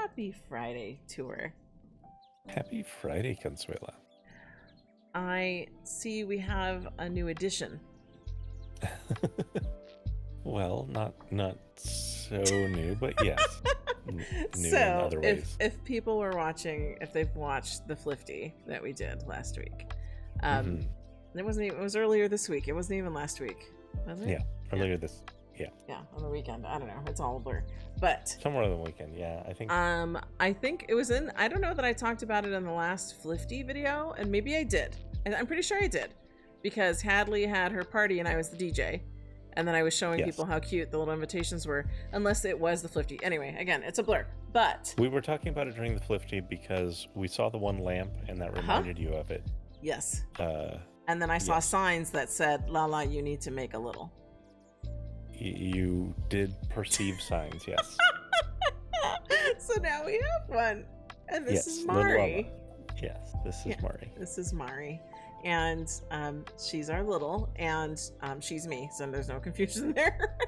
Happy Friday to her. Happy Friday, Consuela. I see we have a new addition. Well, not so new, but yes. New in So, other ways. if people were watching, if they've watched the Flifty that we did last week, it was earlier this week. It wasn't even last week, was it? Yeah, earlier this. Yeah, on the weekend. I don't know. It's all a blur. But somewhere on the weekend, yeah, I think. I think it was in. I don't know that I talked about it in the last Flifty video, and maybe I did. I'm pretty sure I did, because Hadley had her party and I was the DJ, and then I was showing people how cute the little invitations were. Unless it was the Flifty. Anyway, again, it's a blur. But we were talking about it during the Flifty because we saw the one lamp, and that reminded you of it. Yes. And then I saw signs that said, "LaLa, you need to make a little." You did perceive signs, yes. So now we have one. And this is LaLa. Mari. Yes, this is Mari. This is Mari. And she's our little, and she's me, so there's no confusion there.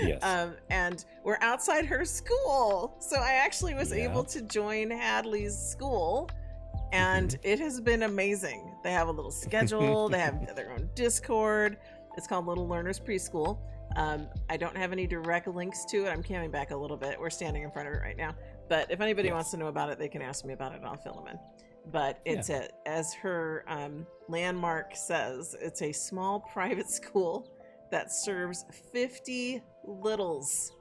Yes. And we're outside her school. So I actually was able to join Hadley's school, and it has been amazing. They have a little schedule. They have their own Discord. It's called Little Learners Preschool. I don't have any direct links to it. I'm camming back a little bit. We're standing in front of it right now. But if anybody wants to know about it, they can ask me about it and I'll fill them in. But it's as her landmark says, it's a small private school that serves 50 littles.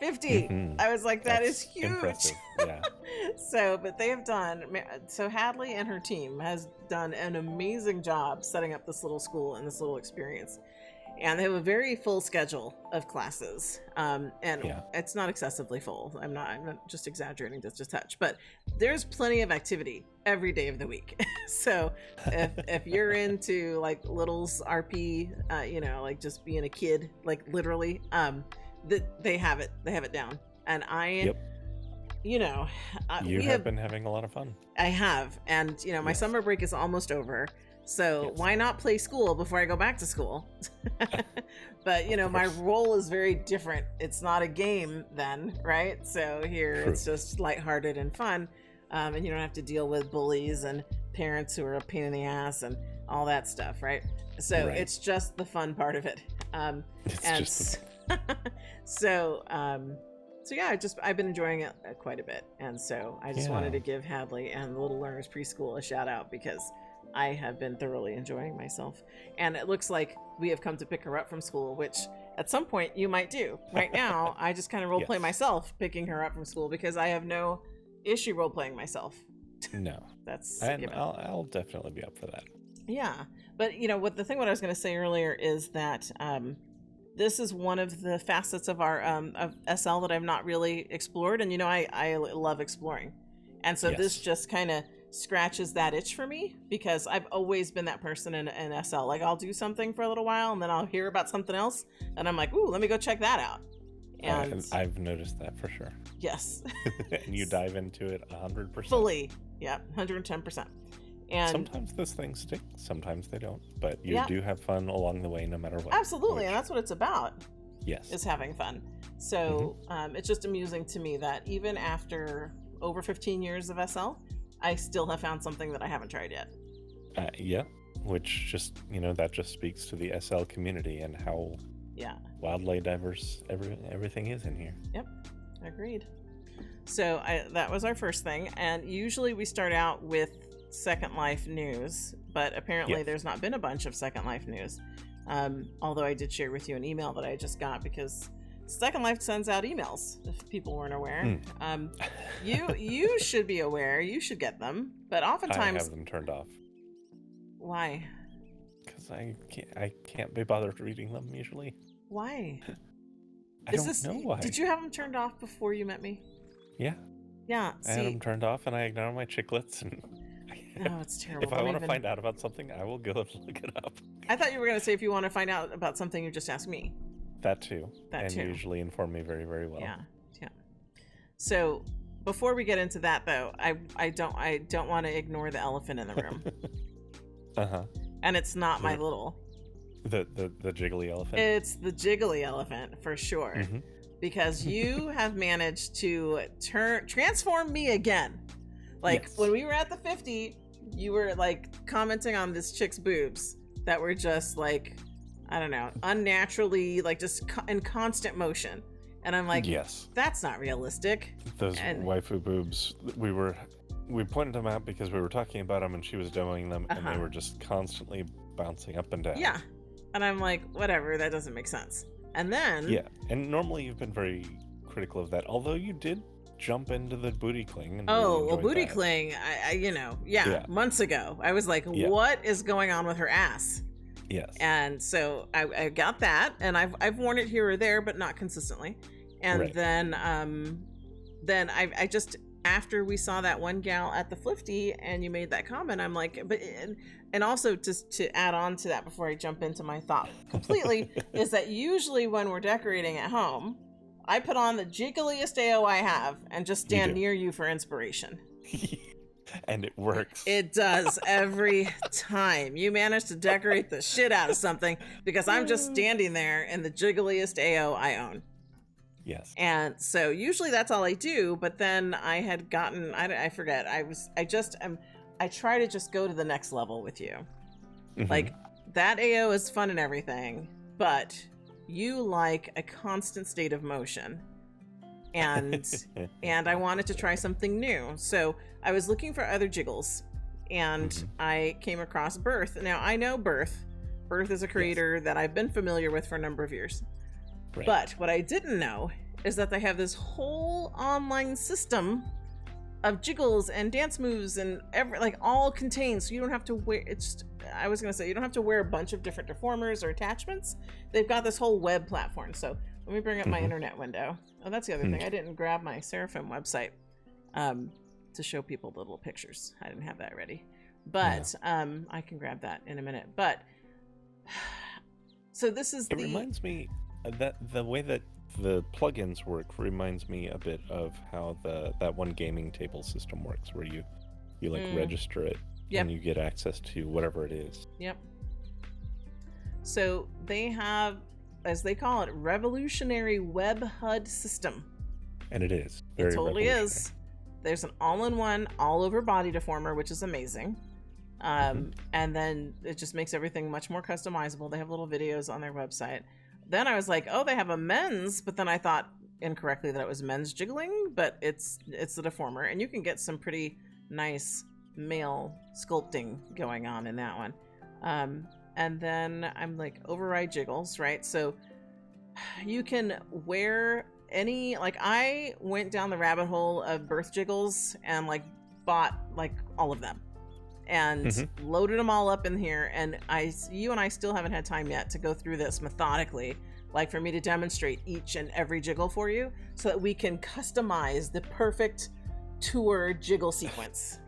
50! I was like, that's huge! Impressive. Yeah. But they have done, so Hadley and her team has done an amazing job setting up this little school and this little experience. And they have a very full schedule of classes. And it's not excessively full. I'm not just exaggerating just a touch, but there's plenty of activity every day of the week. So if you're into like Little's RP, like just being a kid, like literally, they have it down. And we have been having a lot of fun. I have. And, my summer break is almost over. So why not play school before I go back to school? But, my role is very different. It's not a game then, right? So here it's just lighthearted and fun. And you don't have to deal with bullies and parents who are a pain in the ass and all that stuff, right? So it's just the fun part of it. I've been enjoying it quite a bit. And so I just wanted to give Hadley and the Little Learners Preschool a shout out because I have been thoroughly enjoying myself. And it looks like we have come to pick her up from school, which at some point you might do. Right now, I just kind of role play myself picking her up from school because I have no issue role playing myself. No. And I'll definitely be up for that. Yeah. But what I was going to say earlier is that this is one of the facets of our of SL that I've not really explored. And I love exploring. And so this just kind of scratches that itch for me because I've always been that person in SL. Like I'll do something for a little while and then I'll hear about something else and I'm like, ooh, let me go check that out. And I've noticed that for sure. Yes. And you dive into it 100%. Fully. Yeah, 110%. And sometimes those things stick, sometimes they don't. But you do have fun along the way no matter what. Absolutely, and that's what it's about. Yes. Is having fun. So it's just amusing to me that even after over 15 years of SL, I still have found something that I haven't tried yet. Which just, that just speaks to the SL community and how wildly diverse everything is in here. Yep, agreed. So that was our first thing. And usually we start out with Second Life news, but apparently there's not been a bunch of Second Life news. Although I did share with you an email that I just got because Second Life sends out emails, if people weren't aware. You should be aware. You should get them. But oftentimes... I have them turned off. Why? Because I can't be bothered reading them, usually. Why? I don't know why. Did you have them turned off before you met me? Yeah. Yeah, I had them turned off, and I ignore my chicklets. And no, it's terrible. If I want to find out about something, I will go and look it up. I thought you were going to say if you want to find out about something, you just ask me. That too. You usually inform me very, very well. Yeah. So before we get into that, though, I don't want to ignore the elephant in the room. And it's not my little. The jiggly elephant. It's the jiggly elephant for sure. because you have managed to transform me again. Like when we were at the 50, you were like commenting on this chick's boobs that were just like, I don't know, unnaturally, like just in constant motion. And I'm like, yes, that's not realistic. Those waifu boobs, we pointed them out because we were talking about them and she was demoing them and they were just constantly bouncing up and down. Yeah. And I'm like, whatever, that doesn't make sense. And then... Yeah, and normally you've been very critical of that, although you did jump into the booty cling. And really booty cling, I months ago. I was like, what is going on with her ass? Yes. And so I got that, and I've worn it here or there, but not consistently. And then I just... After we saw that one gal at the Flifty and you made that comment, I'm like, and also just to add on to that before I jump into my thought completely, is that usually when we're decorating at home, I put on the jiggliest AO I have and just stand near you for inspiration. And it works. It does every time. You manage to decorate the shit out of something because I'm just standing there in the jiggliest AO I own. Yes. And so usually that's all I do, but then I had gotten, I forget, I try to just go to the next level with you. Mm-hmm. Like that AO is fun and everything, but you like a constant state of motion. And, and I wanted to try something new. So I was looking for other jiggles and I came across Birth. Now I know Birth. Birth is a creator that I've been familiar with for a number of years. Right. But what I didn't know is that they have this whole online system of jiggles and dance moves and all contained, so you don't have to wear you don't have to wear a bunch of different deformers or attachments. They've got this whole web platform. So let me bring up my internet window. Oh, that's the other thing. I didn't grab my Seraphim website to show people the little pictures. I didn't have that ready. But I can grab that in a minute. But so this is reminds me that the way that the plugins work reminds me a bit of how that one gaming table system works, where you register it and you get access to whatever it is. Yep. So they have, as they call it, revolutionary web HUD system. And it is. It totally is. There's an all-in-one, all-over body deformer, which is amazing. And then it just makes everything much more customizable. They have little videos on their website. Then I was like, oh, they have a men's, but then I thought incorrectly that it was men's jiggling, but it's the deformer, and you can get some pretty nice male sculpting going on in that one. And then I'm like, override jiggles, right? So you can wear any, like I went down the rabbit hole of Birth jiggles and like bought like all of them. And loaded them all up in here, and you and I still haven't had time yet to go through this methodically, like for me to demonstrate each and every jiggle for you so that we can customize the perfect tour jiggle sequence.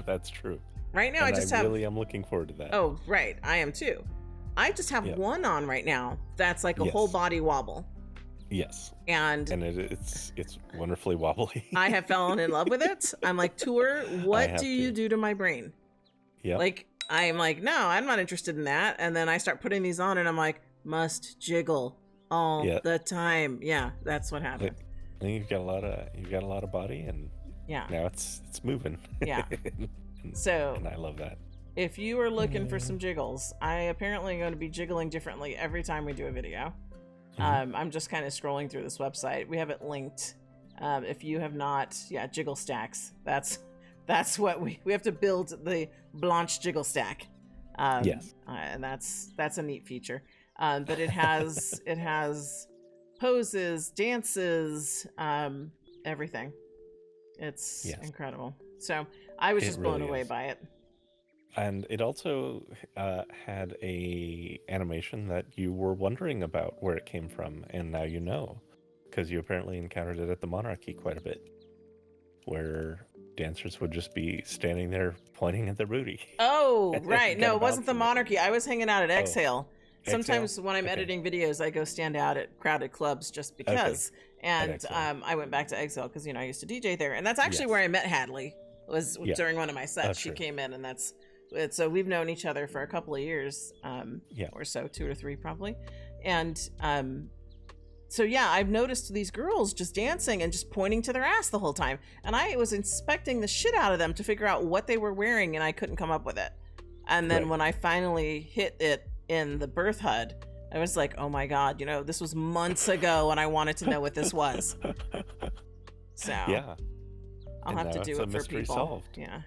That's true. Right now, and I really am looking forward to that. Oh, right. I am too. I just have one on right now that's like a whole body wobble. Yes. And it's wonderfully wobbly. I have fallen in love with it. I'm like, Tour, what do you do to my brain? Yeah. Like, I'm like, no, I'm not interested in that. And then I start putting these on and I'm like, must jiggle all the time. Yeah, that's what happened. I think you've got a lot of body, and now it's moving. Yeah. And I love that. If you are looking for some jiggles, I apparently am going to be jiggling differently every time we do a video. I'm just kind of scrolling through this website. We have it linked. If you have not, jiggle stacks. That's what we have to build, the Blanche jiggle stack. And that's a neat feature. But it has poses, dances, everything. It's incredible. So I was just blown away by it. And it also had a animation that you were wondering about where it came from, and now you know, because you apparently encountered it at the Monarchy quite a bit, where dancers would just be standing there pointing at their booty. Oh, right. No, it wasn't the Monarchy. I was hanging out at Exhale. Sometimes when I'm editing videos, I go stand out at crowded clubs just because. And I went back to Exhale because, I used to DJ there. And that's actually where I met Hadley, was during one of my sets. She came in, and so we've known each other for a couple of years or so, 2 or 3 probably. And so yeah, I've noticed these girls just dancing and just pointing to their ass the whole time. And I was inspecting the shit out of them to figure out what they were wearing, and I couldn't come up with it. And then when I finally hit it in the birth HUD, I was like, oh my God, you know, this was months ago and I wanted to know what this was. So yeah. I'll have to do it for people. Solved. Yeah.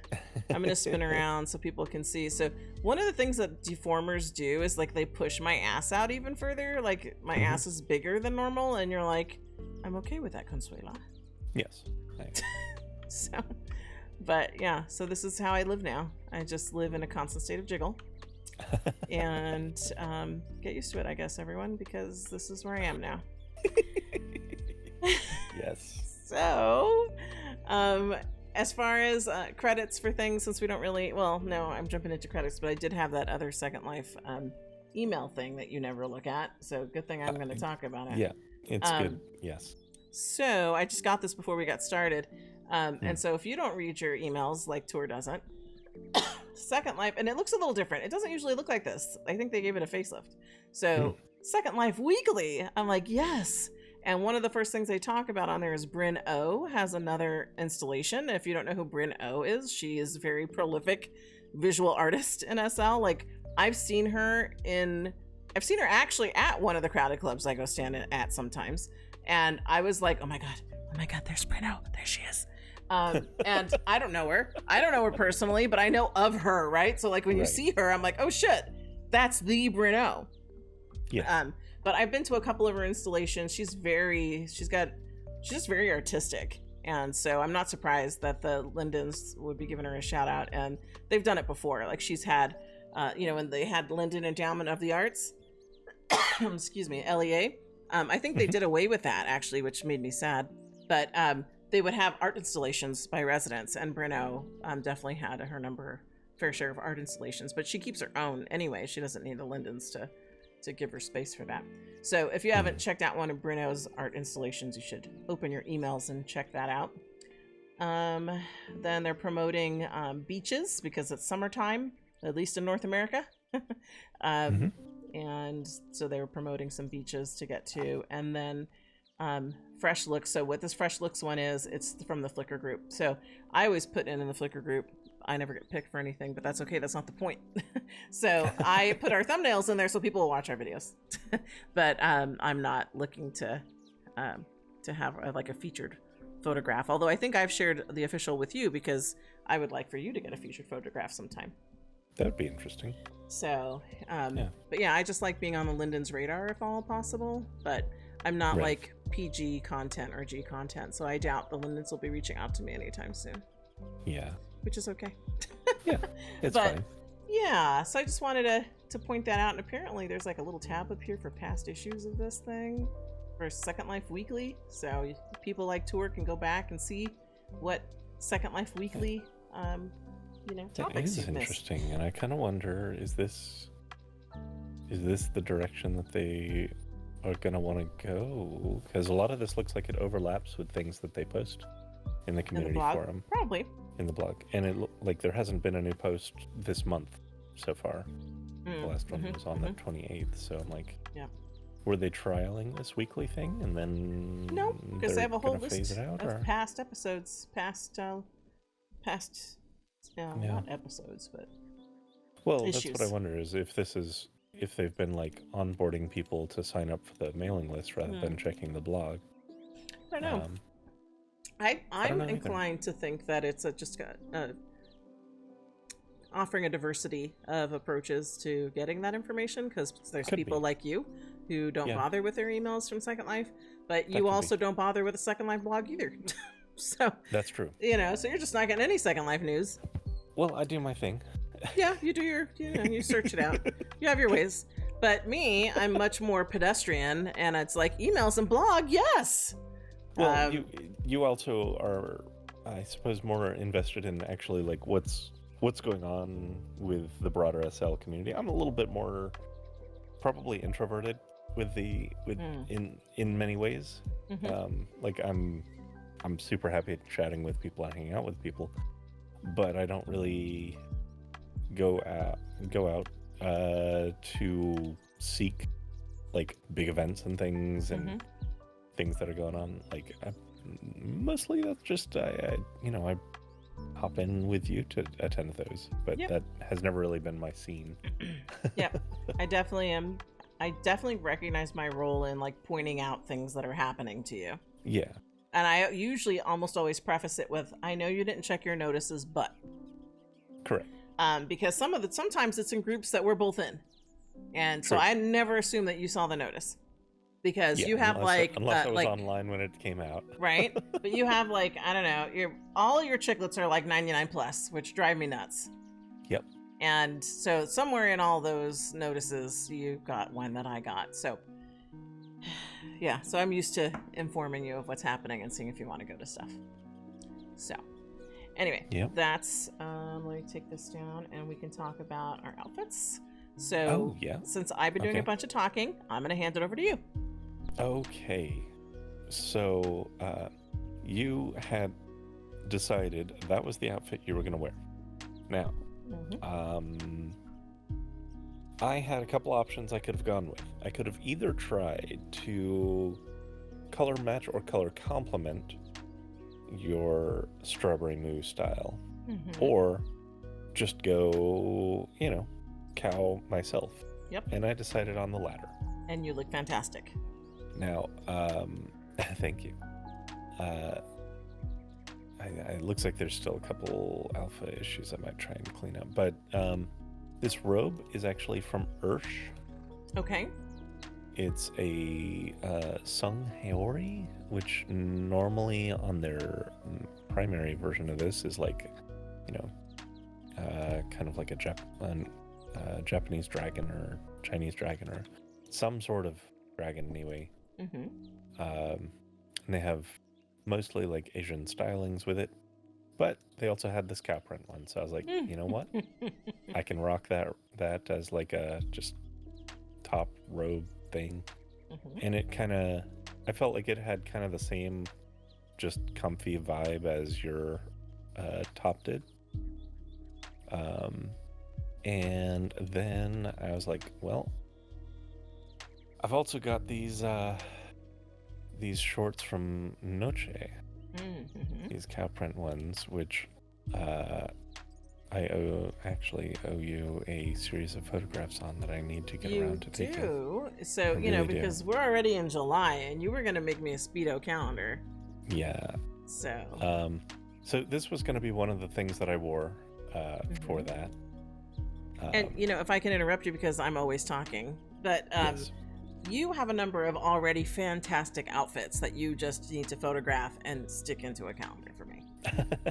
I'm going to spin around so people can see. So one of the things that deformers do is like they push my ass out even further. Like my ass is bigger than normal. And you're like, I'm okay with that, Consuela. Yes. Nice. So, but yeah, so this is how I live now. I just live in a constant state of jiggle. And get used to it, I guess, everyone, because this is where I am now. Yes. So, as far as credits for things, since we don't really, well, no, I'm jumping into credits, but I did have that other Second Life email thing that you never look at. So good thing I'm going to talk about it. Yeah, it's good. Yes. So I just got this before we got started. And so if you don't read your emails like Tour doesn't, Second Life, and it looks a little different. It doesn't usually look like this. I think they gave it a facelift. So Second Life Weekly, I'm like, yes. And one of the first things they talk about on there is Bryn O has another installation. If you don't know who Bryn O is, she is a very prolific visual artist in SL. Like I've seen her actually at one of the crowded clubs I go stand at sometimes. And I was like, oh my God, there's Bryn O. There she is. And I don't know her. I don't know her personally, but I know of her, right? So like when you see her, I'm like, oh shit, that's the Bryn O. Yeah. But I've been to a couple of her installations. She's just very artistic. And so I'm not surprised that the Lindens would be giving her a shout out. And they've done it before. Like she's had, when they had Linden Endowment of the Arts, excuse me, LEA. I think they did away with that actually, which made me sad. But they would have art installations by residents. And Brno definitely had her fair share of art installations. But she keeps her own anyway. She doesn't need the Lindens to give her space for that. So if you haven't checked out one of Brno's art installations, you should open your emails and check that out. Then they're promoting beaches because it's summertime, at least in North America. And so they were promoting some beaches to get to. And then Fresh Looks. So what this Fresh Looks one is, it's from the Flickr group. So I always put in the Flickr group. I never get picked for anything, but that's okay. That's not the point. So I put our thumbnails in there so people will watch our videos. But I'm not looking to have like a featured photograph. Although I think I've shared the official with you because I would like for you to get a featured photograph sometime. That would be interesting. So, but yeah, I just like being on the Linden's radar if all possible. But I'm not like PG content or G content, so I doubt the Lindens will be reaching out to me anytime soon. Yeah. Which is okay. Yeah, it's fine. Yeah, so I just wanted to point that out. And apparently there's like a little tab up here for past issues of this thing for Second Life Weekly. So people like Tour can go back and see what Second Life Weekly, topics That is interesting. And I kind of wonder, is this the direction that they are going to want to go? Because a lot of this looks like it overlaps with things that they post in the community forum. Probably. In the blog. And it like there hasn't been a new post this month so far. The last one was on the 28th. So I'm like, were they trialing this weekly thing and then no, because they have a whole list of past episodes, not episodes, but issues. That's what I wonder is if they've been like onboarding people to sign up for the mailing list rather than checking the blog. I don't know. I'm inclined to think that it's just offering a diversity of approaches to getting that information, because there's people like you who don't bother with their emails from Second Life, but you also don't bother with a Second Life blog either. So that's true. So you're just not getting any Second Life news. Well, I do my thing. Yeah, you do you search it out. You have your ways. But me, I'm much more pedestrian, and it's like emails and blog, yes. Well, you also are, I suppose, more invested in actually like what's going on with the broader SL community. I'm a little bit more probably introverted in many ways. Like I'm super happy at chatting with people and hanging out with people, but I don't really go out to seek like big events and things and things that are going on. Like, mostly that's just I hop in with you to attend those, but Yep. that has never really been my scene. Yep. I definitely am. I definitely recognize my role in like pointing out things that are happening to you. Yeah. And I usually almost always preface it with, I know you didn't check your notices, but. Correct. Because sometimes it's in groups that we're both in. And so True. I never assume that you saw the notice. Because you have unless I was online when it came out. Right? But you have like, I don't know, all your chiclets are like 99 plus, which drive me nuts. Yep. And so somewhere in all those notices, you got one that I got. So yeah, so I'm used to informing you of what's happening and seeing if you want to go to stuff. So anyway, that's, let me take this down and we can talk about our outfits. So since I've been doing a bunch of talking, I'm going to hand it over to you. Okay. So you had decided that was the outfit you were going to wear. Now, I had a couple options I could have gone with. I could have either tried to color match or color complement your strawberry mousse style, or just go, cow myself. Yep. And I decided on the latter. And you look fantastic. Now, thank you. It looks like there's still a couple alpha issues I might try and clean up, but this robe is actually from Ursh. Okay. It's a Sung Haori, which normally on their primary version of this is like, kind of like a Japanese dragon or Chinese dragon or some sort of dragon anyway. And they have mostly like Asian stylings with it, but they also had this cow print one. So I was like, you know what? I can rock that as like a just top robe thing. And it I felt like it had kind of the same just comfy vibe as your top did. And then I was like, well, I've also got these shorts from Noche, these cow print ones, which I actually owe you a series of photographs on that I need to get around to taking. You do? So, because we're already in July and you were going to make me a Speedo calendar. Yeah. So. So this was going to be one of the things that I wore for that. And, if I can interrupt you because I'm always talking, but yes. You have a number of already fantastic outfits that you just need to photograph and stick into a calendar for me.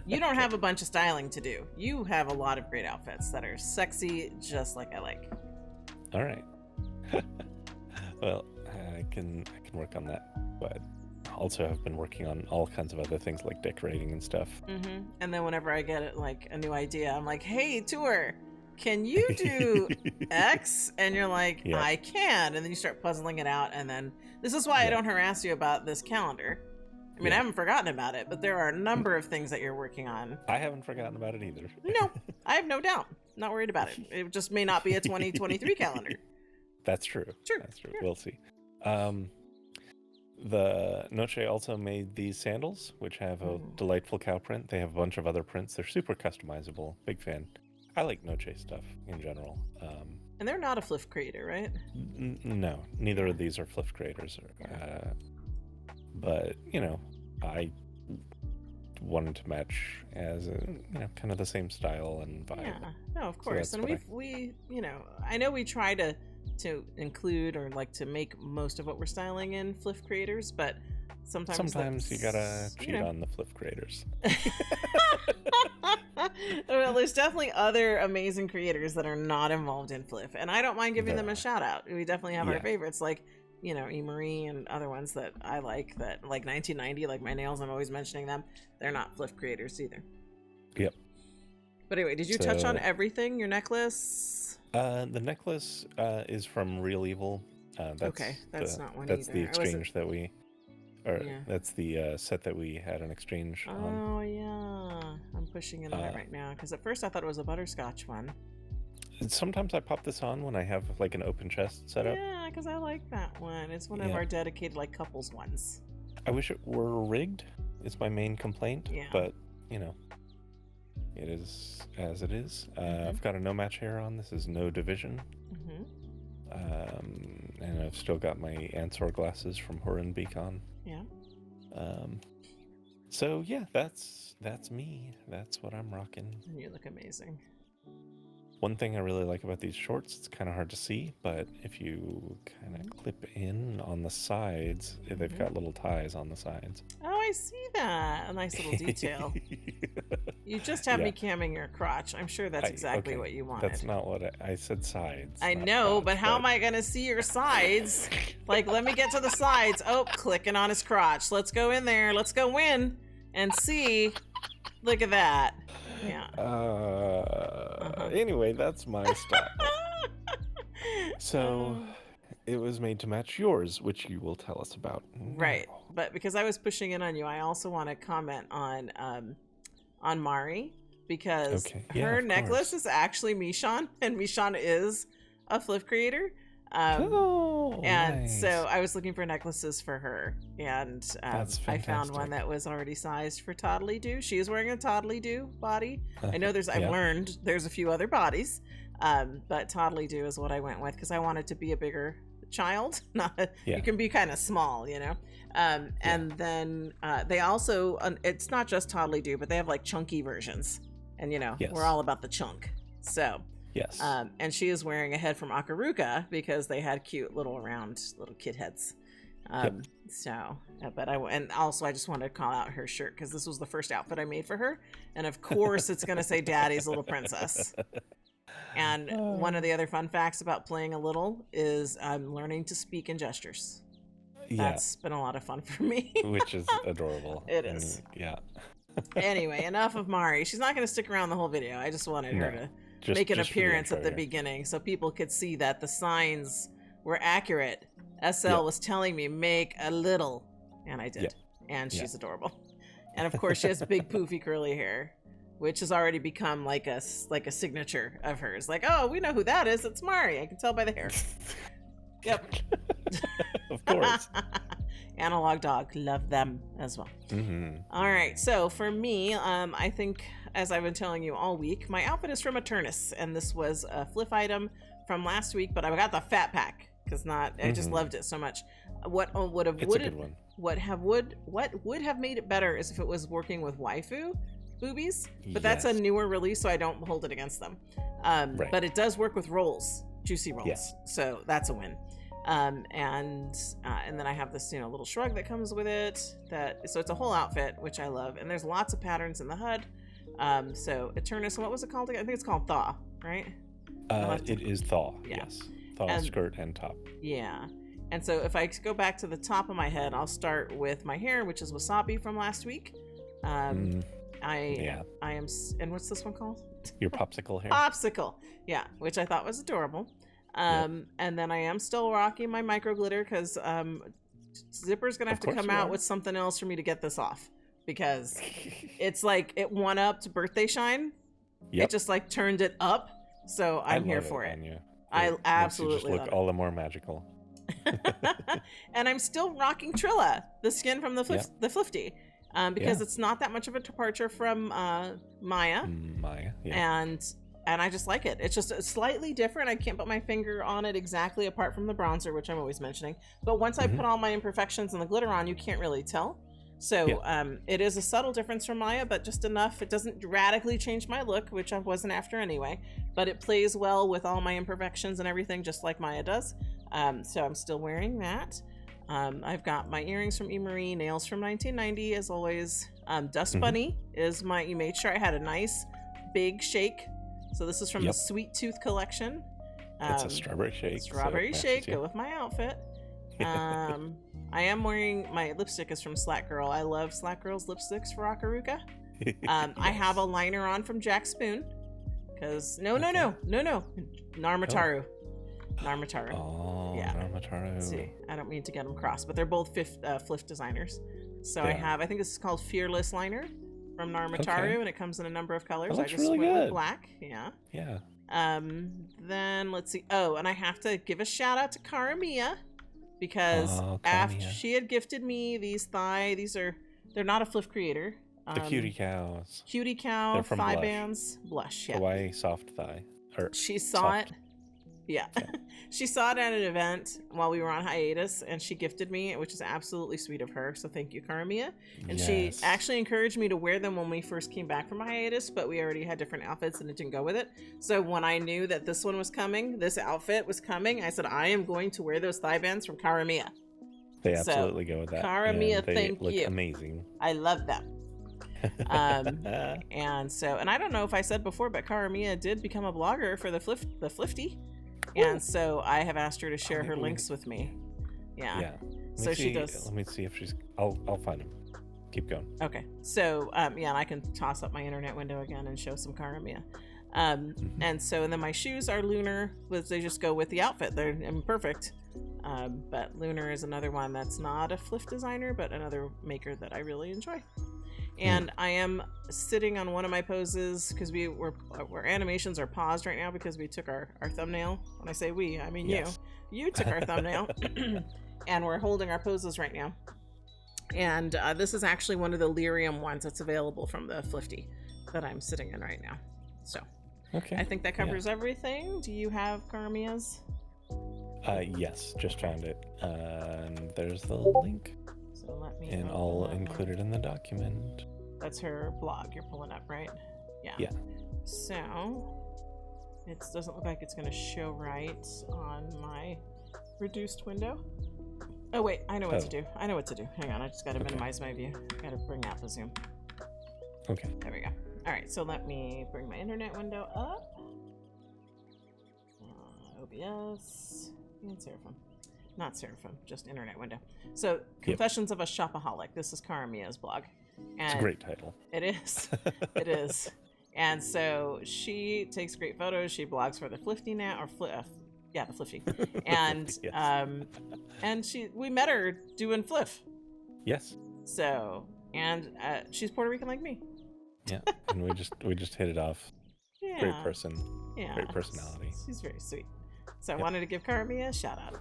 You don't have a bunch of styling to do. You have a lot of great outfits that are sexy, just like I like. All right. Well, I can work on that, but also have been working on all kinds of other things like decorating and stuff. And then whenever I get like a new idea, I'm like, hey, tour, can you do X? And you're like, I can. And then you start puzzling it out. And then this is why I don't harass you about this calendar. I mean, I haven't forgotten about it, but there are a number of things that you're working on. I haven't forgotten about it either. No, I have no doubt. Not worried about it. It just may not be a 2023 calendar. That's true. Sure. That's true. Sure. We'll see. The Noche also made these sandals, which have a delightful cow print. They have a bunch of other prints. They're super customizable. Big fan. I like Noche stuff in general. And they're not a FLF creator, right? No, neither of these are FLF creators. But, I wanted to match as kind of the same style and vibe. Yeah, no, of course. So and we I know we try to include or like to make most of what we're styling in FLF creators, but sometimes you gotta cheat on the FLF creators. Well, there's definitely other amazing creators that are not involved in FLF, and I don't mind giving them a shout out. We definitely have our favorites, like E-Marie and other ones that I like, that like 1990, like my nails, I'm always mentioning them. They're not FLF creators either. Yep. But anyway, did you touch on everything? Your necklace? The necklace is from Real Evil. That's not one that's either. The exchange that we... That's the set that we had an exchange on. Oh, yeah. I'm pushing it on it right now, because at first I thought it was a butterscotch one. Sometimes I pop this on when I have like an open chest set up. Yeah, because I like that one. It's one of our dedicated like couples ones. I wish it were rigged. Is my main complaint. Yeah. But you know, it is as it is. I've got a no match hair on. This is no division. And I've still got my Ansor glasses from Horan Beacon. Yeah. So yeah, that's me. That's what I'm rocking. You look amazing. One thing I really like about these shorts, it's kind of hard to see, but if you kind of clip in on the sides, they've got little ties on the sides. Oh, I see that. A nice little detail. You just have me camming your crotch. I'm sure that's exactly what you wanted. That's not what I said. Sides. I know, but how am I going to see your sides? Like, let me get to the sides. Oh, clicking on his crotch. Let's go in there. Let's go in and see. Look at that. Yeah. Anyway, that's my style. So it was made to match yours, which you will tell us about. Right. But because I was pushing in on you, I also want to comment on Mari, because her necklace is actually Michon, and Michon is a flip creator. Nice. So I was looking for necklaces for her, and I found one that was already sized for Toddly Doo. She is wearing a Toddly Doo body. I know I've learned there's a few other bodies, but Toddly Doo is what I went with because I wanted to be a bigger child. You can be kind of small, you know. And then they also, it's not just Toddly Doo, but they have like chunky versions, and you know, we're all about the chunk. So. Yes. And she is wearing a head from Akaruka because they had cute little round little kid heads. So, but and also I just wanted to call out her shirt because this was the first outfit I made for her. And of course it's going to say Daddy's Little Princess. And one of the other fun facts about playing a little is I'm learning to speak in gestures. That's been a lot of fun for me. Which is adorable. It is. Yeah. Anyway, enough of Mari. She's not going to stick around the whole video. I just wanted her to make an appearance at the beginning so people could see that the signs were accurate. SL was telling me make a little, and I did. And she's adorable. And of course she has big poofy curly hair, which has already become like a signature of hers. Like, oh, we know who that is. It's Mari. I can tell by the hair. Yep. Of course. Analog Dog, love them as well. All right, so for me, I think, as I've been telling you all week, my outfit is from Eternus, and this was a flip item from last week, but I got the fat pack because I just loved it so much. What would have made it better is if it was working with waifu boobies, but that's a newer release, so I don't hold it against them. But it does work with rolls, juicy rolls, so that's a win. And then I have this little shrug that comes with it. So it's a whole outfit, which I love, and there's lots of patterns in the HUD. So Eternus, what was it called again? I think it's called Thaw, right? It is Thaw. Yes, Thaw skirt and top. Yeah. And so if I go back to the top of my head, I'll start with my hair, which is Wasabi from last week. I am, and what's this one called? Your popsicle hair. Popsicle, yeah, which I thought was adorable. And then I am still rocking my micro glitter because Zipper's gonna have to come out with something else for me to get this off, because it's like it one-upped birthday shine. It just like turned it up, so I'm here for it. I absolutely just look all the more magical. And I'm still rocking Trilla, the skin from the Flifty, because it's not that much of a departure from Maya. And I just like it. It's just slightly different. I can't put my finger on it exactly apart from the bronzer, which I'm always mentioning. But once I put all my imperfections and the glitter on, you can't really tell. So it is a subtle difference from Maya, but just enough. It doesn't radically change my look, which I wasn't after anyway. But it plays well with all my imperfections and everything, just like Maya does. So I'm still wearing that. I've got my earrings from Emery, nails from 1990, as always. Dust Bunny is you made sure I had a nice big shake. So this is from the Sweet Tooth collection. It's a strawberry shake. Strawberry shake, go with my outfit. I am wearing, my lipstick is from Slack Girl. I love Slack Girl's lipsticks for Akaruka. I have a liner on from Jack Spoon. Because, no. Narmataru. Narmataru. Oh, Narmataru. See, I don't mean to get them crossed, but they're both Fliff designers. So I think this is called Fearless Liner from Narmataru, and it comes in a number of colors. I just went with black. Then let's see. Oh, and I have to give a shout out to Karamiya because after Karamia. she had gifted me these they're not a FLF creator. The cutie cows. Cutie cow They're from thigh Blush. bands. Blush, yeah. Kawaii soft thigh. Or She saw soft. it. Yeah. She saw it at an event while we were on hiatus, and she gifted me, which is absolutely sweet of her. So thank you, Karamia. And she actually encouraged me to wear them when we first came back from hiatus, but we already had different outfits and it didn't go with it. So when I knew that this one was coming, this outfit was coming, I said, I am going to wear those thigh bands from Karamia. They absolutely go with that. Karamia, and they thank look you. amazing. I love them. And I don't know if I said before, but Karamia did become a blogger for the Flifty. And so I have asked her to share her links with me. Yeah. So she does. Let me see if she's. I'll find them. Keep going. Okay. So and I can toss up my internet window again and show some Karamia. And then my shoes are Lunar, they just go with the outfit. They're perfect. But Lunar is another one that's not a FLF designer, but another maker that I really enjoy. And I am sitting on one of my poses because our animations are paused right now because we took our thumbnail. When I say we, I mean yes. you took our thumbnail, and we're holding our poses right now. And this is actually one of the lyrium ones that's available from the Flifty that I'm sitting in right now. So I think that covers everything. Do you have Karamia's? Yes, just found it. And there's the link. So let me. And I'll include it in the document. That's her blog you're pulling up, right? Yeah. So it doesn't look like it's going to show right on my reduced window. Oh wait, I know what to do. Hang on, I just got to minimize my view. Got to bring out the zoom. Okay. There we go. All right, so let me bring my internet window up. OBS and Seraphim. Not Seraphim, just internet window. So, Confessions of a Shopaholic. This is Karamia's blog. And it's a great title. It is. It is. And so she takes great photos. She blogs for the Flifty now, or the Flifty. And and we met her doing FLF. Yes. So, and she's Puerto Rican like me. Yeah, and we just hit it off. Yeah. Great person. Yeah. Great personality. She's very sweet. So I wanted to give Karamia a shout out.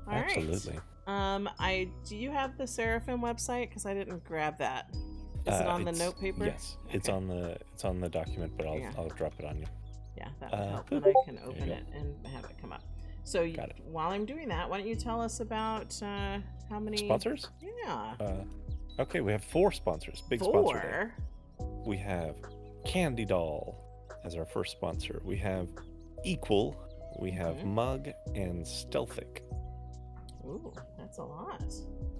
All Absolutely. Right. Do you have the Seraphim website? Because I didn't grab that. Is it on the note paper? Yes, okay. It's on the document, but I'll drop it on you. Yeah, that would help. And I can open it and have it come up. So while I'm doing that, why don't you tell us about how many sponsors? Yeah. Okay, we have 4 sponsors. Big sponsor day. We have CandyDoll as our first sponsor. We have Equal. We have Mug and Stealthic. Ooh, that's a lot.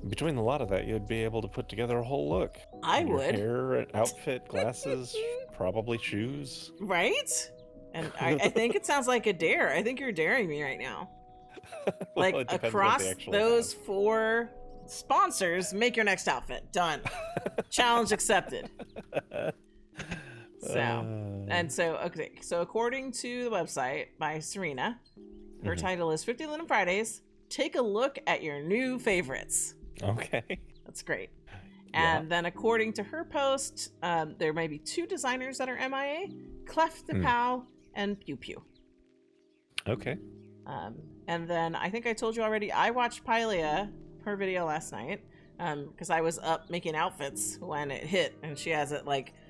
Between a lot of that, you'd be able to put together a whole look. I would. Hair, outfit, glasses, probably shoes. Right? And I think it sounds like a dare. I think you're daring me right now. Well, like across those 4 sponsors, make your next outfit. Done. Challenge accepted. So according to the website by Serena, her title is 50 Linden Fridays. Take a look at your new favorites. Okay. That's great. And then according to her post, there may be 2 designers that are MIA, Clef de Peau and PewPew. Okay. And then I think I told you already, I watched Pylia, her video last night, because I was up making outfits when it hit, and she has it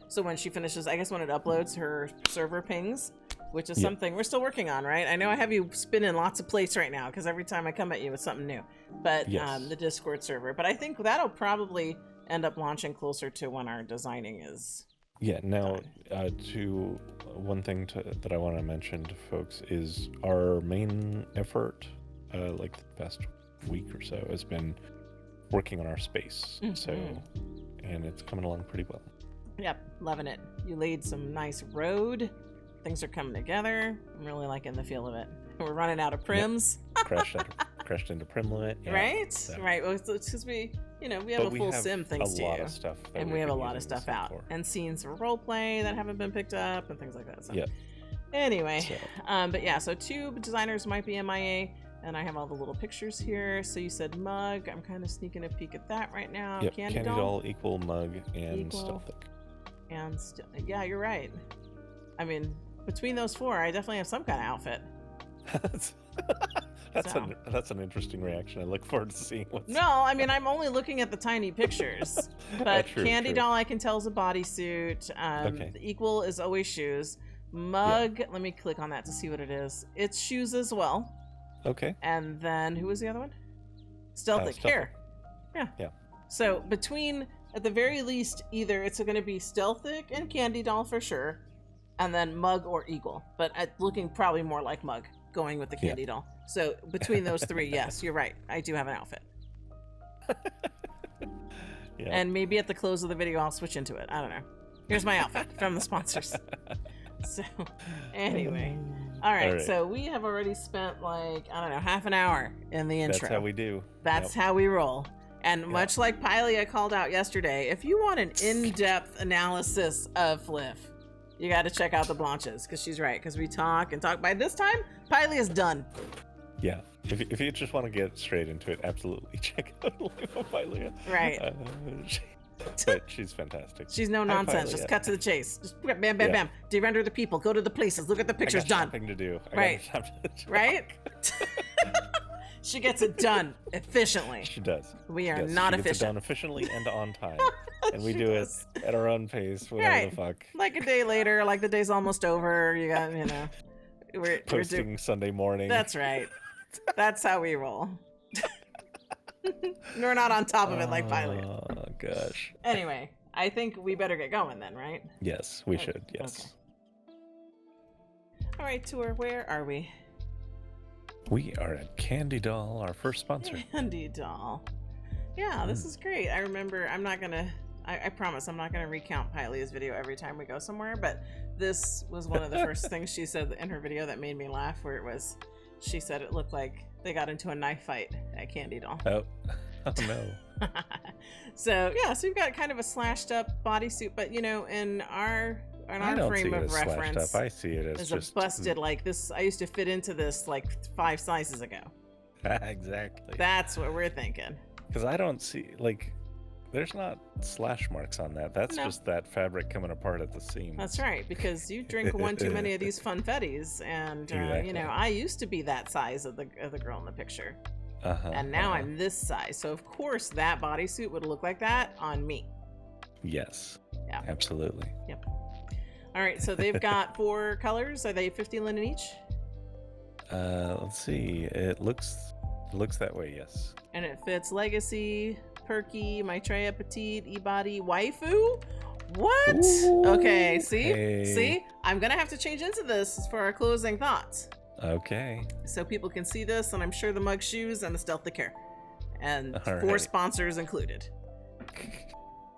so when she finishes, I guess when it uploads, her server pings, which is something we're still working on, right? I know I have you spinning lots of plates right now, because every time I come at you with something new, but the Discord server. But I think that'll probably end up launching closer to when our designing is. Yeah, now, to one thing that I want to mention to folks is our main effort, the past week or so, has been working on our space. And it's coming along pretty well. Yep, loving it. You laid some nice road. Things are coming together. I'm really liking the feel of it. We're running out of prims. Crashed into prim limit. Yeah, right? So. Right. Well, it's because we have a full sim things to do. And we have a lot of stuff out. And scenes for role play that haven't been picked up and things like that. So. Anyway, so 2 designers might be MIA. And I have all the little pictures here. So you said Mug. I'm kind of sneaking a peek at that right now. Yep, CandyDoll, Equal, Mug, and Stealthic. And yeah, you're right. I mean, between those 4, I definitely have some kind of outfit. That's an interesting reaction. I look forward to seeing what's... No, I mean, I'm only looking at the tiny pictures. But True, CandyDoll, I can tell, is a bodysuit. Okay. The Equal is always shoes. Mug, let me click on that to see what it is. It's shoes as well. Okay. And then, who was the other one? Stealthic. Hair. Yeah. So between, at the very least, either it's going to be Stealthic and CandyDoll for sure, and then Mug or Eagle. But looking probably more like Mug, going with the CandyDoll. So between those three, yes, you're right. I do have an outfit. And maybe at the close of the video, I'll switch into it. I don't know. Here's my outfit from the sponsors. So anyway. All right. So we have already spent like, I don't know, half an hour in the intro. That's how we do. That's how we roll. And much like Piley called out yesterday, if you want an in-depth analysis of FLF, you got to check out the Blanches, because she's right. Because we talk and talk. By this time, Piley is done. Yeah. If you just want to get straight into it, absolutely check out Life of Piley. Right. But she's fantastic. She's no nonsense. Just cut to the chase. Just bam, bam, bam. De-render the people. Go to the places. Look at the pictures. Done. Something to do. Right. Right. She gets it done efficiently. She does. We are not she efficient. Gets it done efficiently and on time, and we do it at our own pace. Whatever the fuck. Like a day later, like the day's almost over. You got, we're posting Sunday morning. That's right. That's how we roll. We're not on top of it like Pilot. Oh gosh. Anyway, I think we better get going then, right? Yes, we should. Yes. Okay. All right, Tour. Where are we? We are at CandyDoll, our first sponsor. CandyDoll. Yeah, this is great. I remember. I'm not gonna. I promise I'm not gonna recount Piley's video every time we go somewhere. But this was one of the first things she said in her video that made me laugh. Where it was. She said it looked like they got into a knife fight at CandyDoll. Oh no. So you've got kind of a slashed up bodysuit, but in our frame of reference, I see it as just a busted like this. I used to fit into this like 5 sizes ago. Exactly. That's what we're thinking. Because I don't see there's not slash marks on that. That's just that fabric coming apart at the seams. That's right, because you drink one too many of these funfettis, and exactly. I used to be that size of the girl in the picture, and now I'm this size. So of course that bodysuit would look like that on me. Yes. Yeah. Absolutely. Yep. All right, so they've got 4 colors. Are they 50 linen each? Let's see. It looks that way. Yes. And it fits Legacy, Perky, Maitreya, Petite, E-Body, Waifu? What? Ooh, okay, see? I'm going to have to change into this for our closing thoughts. Okay. So people can see this, and I'm sure the mug shoes and the Stealthic hair. And all 4 right. sponsors included.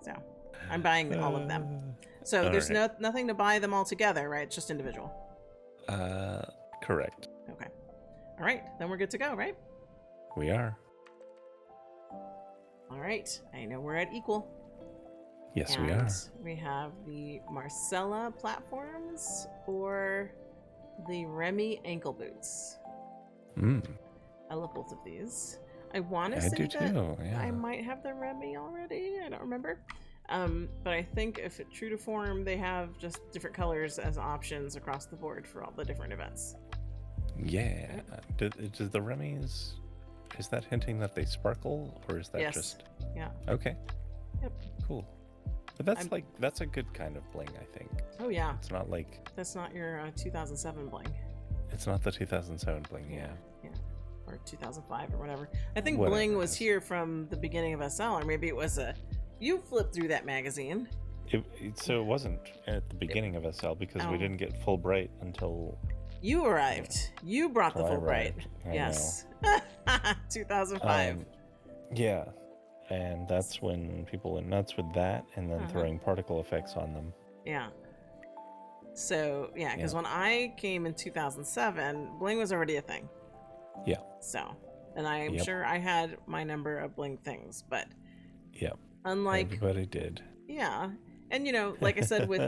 So I'm buying all of them. So there's nothing to buy them all together, right? It's just individual. Correct. Okay. All right, then we're good to go, right? We are. All right, I know we're at Equal. Yes, we are. We have the Marcella platforms or the Remy ankle boots. I love both of these. I want to say do that too, yeah. I might have the Remy already. I don't remember. But I think if it's true to form, they have just different colors as options across the board for all the different events. Yeah. Does the Remy's... Is that hinting that they sparkle, or is that just... Yeah. Okay. Yep. Cool. But that's a good kind of bling, I think. Oh, yeah. It's not like... That's not your 2007 bling. It's not the 2007 bling, yeah. Or 2005 or whatever. I think bling was here from the beginning of SL, or maybe it was you flipped through that magazine. So it wasn't at the beginning of SL, because we didn't get full bright until... You arrived. You brought the Fulbright. Yes. 2005. Yeah. And that's when people went nuts with that, and then throwing particle effects on them. Yeah. So, because when I came in 2007, bling was already a thing. Yeah. So, and I am sure I had my number of bling things, but unlike... Everybody did. Yeah. And, like I said, with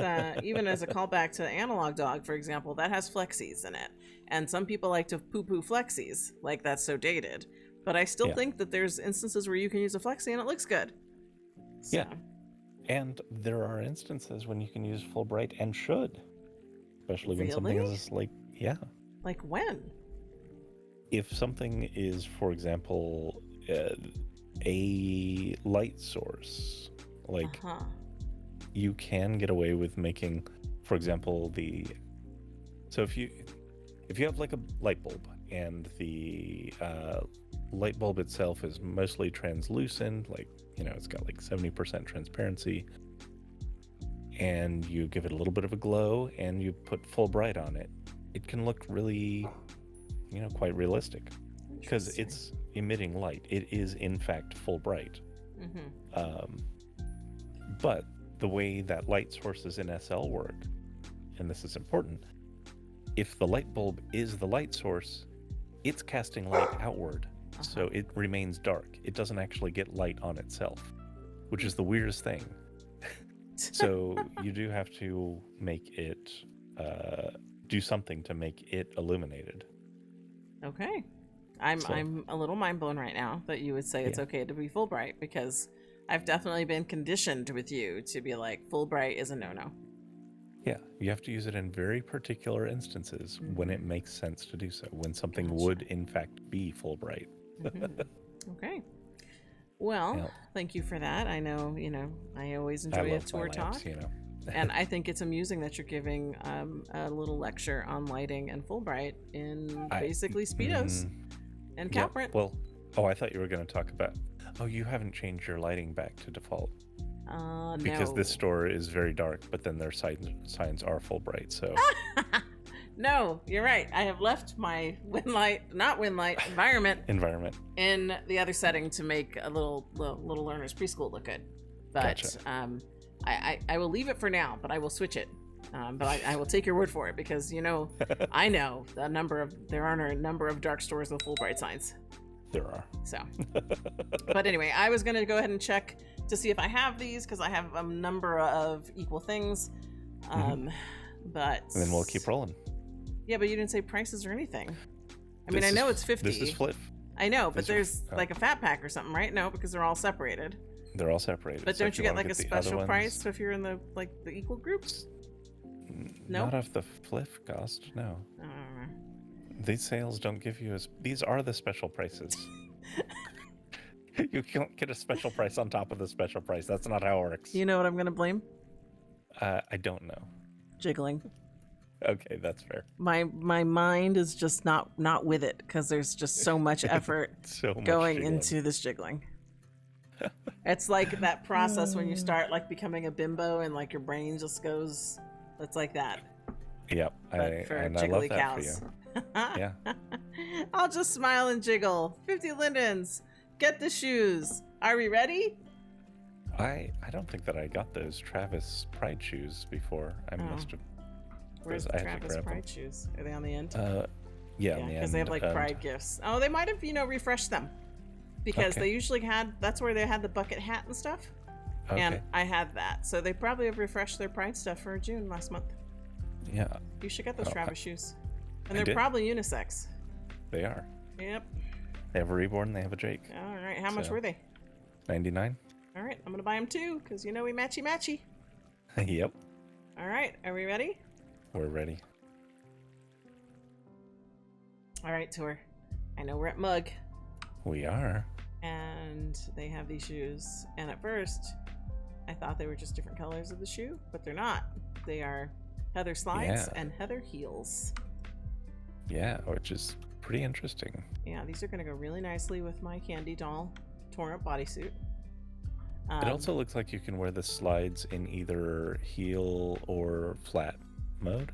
even as a callback to Analog Dog, for example, that has flexies in it. And some people like to poo-poo flexies, like that's so dated. But I still think that there's instances where you can use a flexi and it looks good. So. Yeah. And there are instances when you can use full bright and should. Especially when something is like, Like when? if something is, for example, a light source, like you can get away with making, for example, so if you have like a light bulb and the light bulb itself is mostly translucent, like, you know, it's got like 70% transparency, and you give it a little bit of a glow and you put full bright on it, it can look really, you know, quite realistic because it's emitting light. It is in fact full bright. But the way that light sources in SL work, and this is important, if the light bulb is the light source, it's casting light outward, so it remains dark. It doesn't actually get light on itself, which is the weirdest thing. So you do have to make it do something to make it illuminated. Okay. I'm a little mind blown right now that you would say it's okay to be full bright, because I've definitely been conditioned with you to be like, full bright is a no-no. Yeah, you have to use it in very particular instances when it makes sense to do so, when something would in fact be full bright. Okay. Well, thank you for that. I know, you know, I always enjoy a tour talk. You know. And I think it's amusing that you're giving a little lecture on lighting and full bright in basically Speedos and cow print. Well, I thought you were going to talk about, you haven't changed your lighting back to default. Because this store is very dark, but then their signs are full bright, so. No, you're right. I have left my environment in the other setting to make a little learner's preschool look good. But I will leave it for now, but I will switch it. But I will take your word for it, because, you know, I know there are a number of dark stores with full bright signs. There are. So, but anyway, I was going to go ahead and check to see if I have these, because I have a number of equal things. But and then we'll keep rolling. Yeah, but you didn't say prices or anything. I mean, I know it's 50. This is flip. I know, but there's like a fat pack or something, right? No, because they're all separated. They're all separated. But don't you get like a special price if you're in the equal groups? No. Not off the flip cost, no. These sales don't give you these are the special prices. You can't get a special price on top of the special price. That's not how it works. You know what I'm going to blame? I don't know. Jiggling. Okay, that's fair. My mind is just not with it, because there's just so much effort going into this jiggling. It's like that process when you start like becoming a bimbo and like your brain just goes, it's like that. Yep, I love that cows. For you. Yeah. I'll just smile and jiggle. 50 lindens. Get the shoes. Are we ready? I don't think that I got those Travis Pride shoes before. I must have. Where's the Travis Pride shoes? Are they on the end? Yeah, on the end. Because they have like Pride gifts. Oh, they might have, refreshed them. Because they usually that's where they had the bucket hat and stuff. Okay. And I had that. So they probably have refreshed their Pride stuff for June last month. Yeah. You should get those Travis shoes. And they're probably unisex. They are. Yep. They have a Reborn, they have a Jake. All right. How much were they? $99. All right. I'm going to buy them too, because we matchy. Yep. All right. Are we ready? We're ready. All right, tour. I know we're at Mug. We are. And they have these shoes. And at first, I thought they were just different colors of the shoe, but they're not. They are heather slides and heather heels. Yeah, which is pretty interesting. Yeah, these are going to go really nicely with my CandyDoll torn up bodysuit. It also looks like you can wear the slides in either heel or flat mode.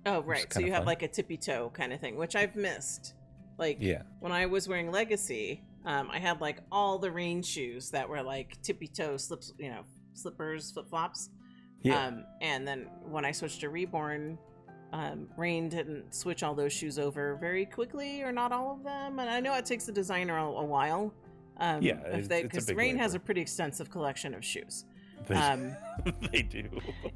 Oh, right. So you have like a tippy toe kind of thing, which I've missed. Like when I was wearing Legacy, I had like all the rain shoes that were like tippy toe slips, slippers, flip flops. Yeah. And then when I switched to Reborn, Rain didn't switch all those shoes over very quickly, or not all of them. And I know it takes the designer a while. Because Rain has a pretty extensive collection of shoes. They do.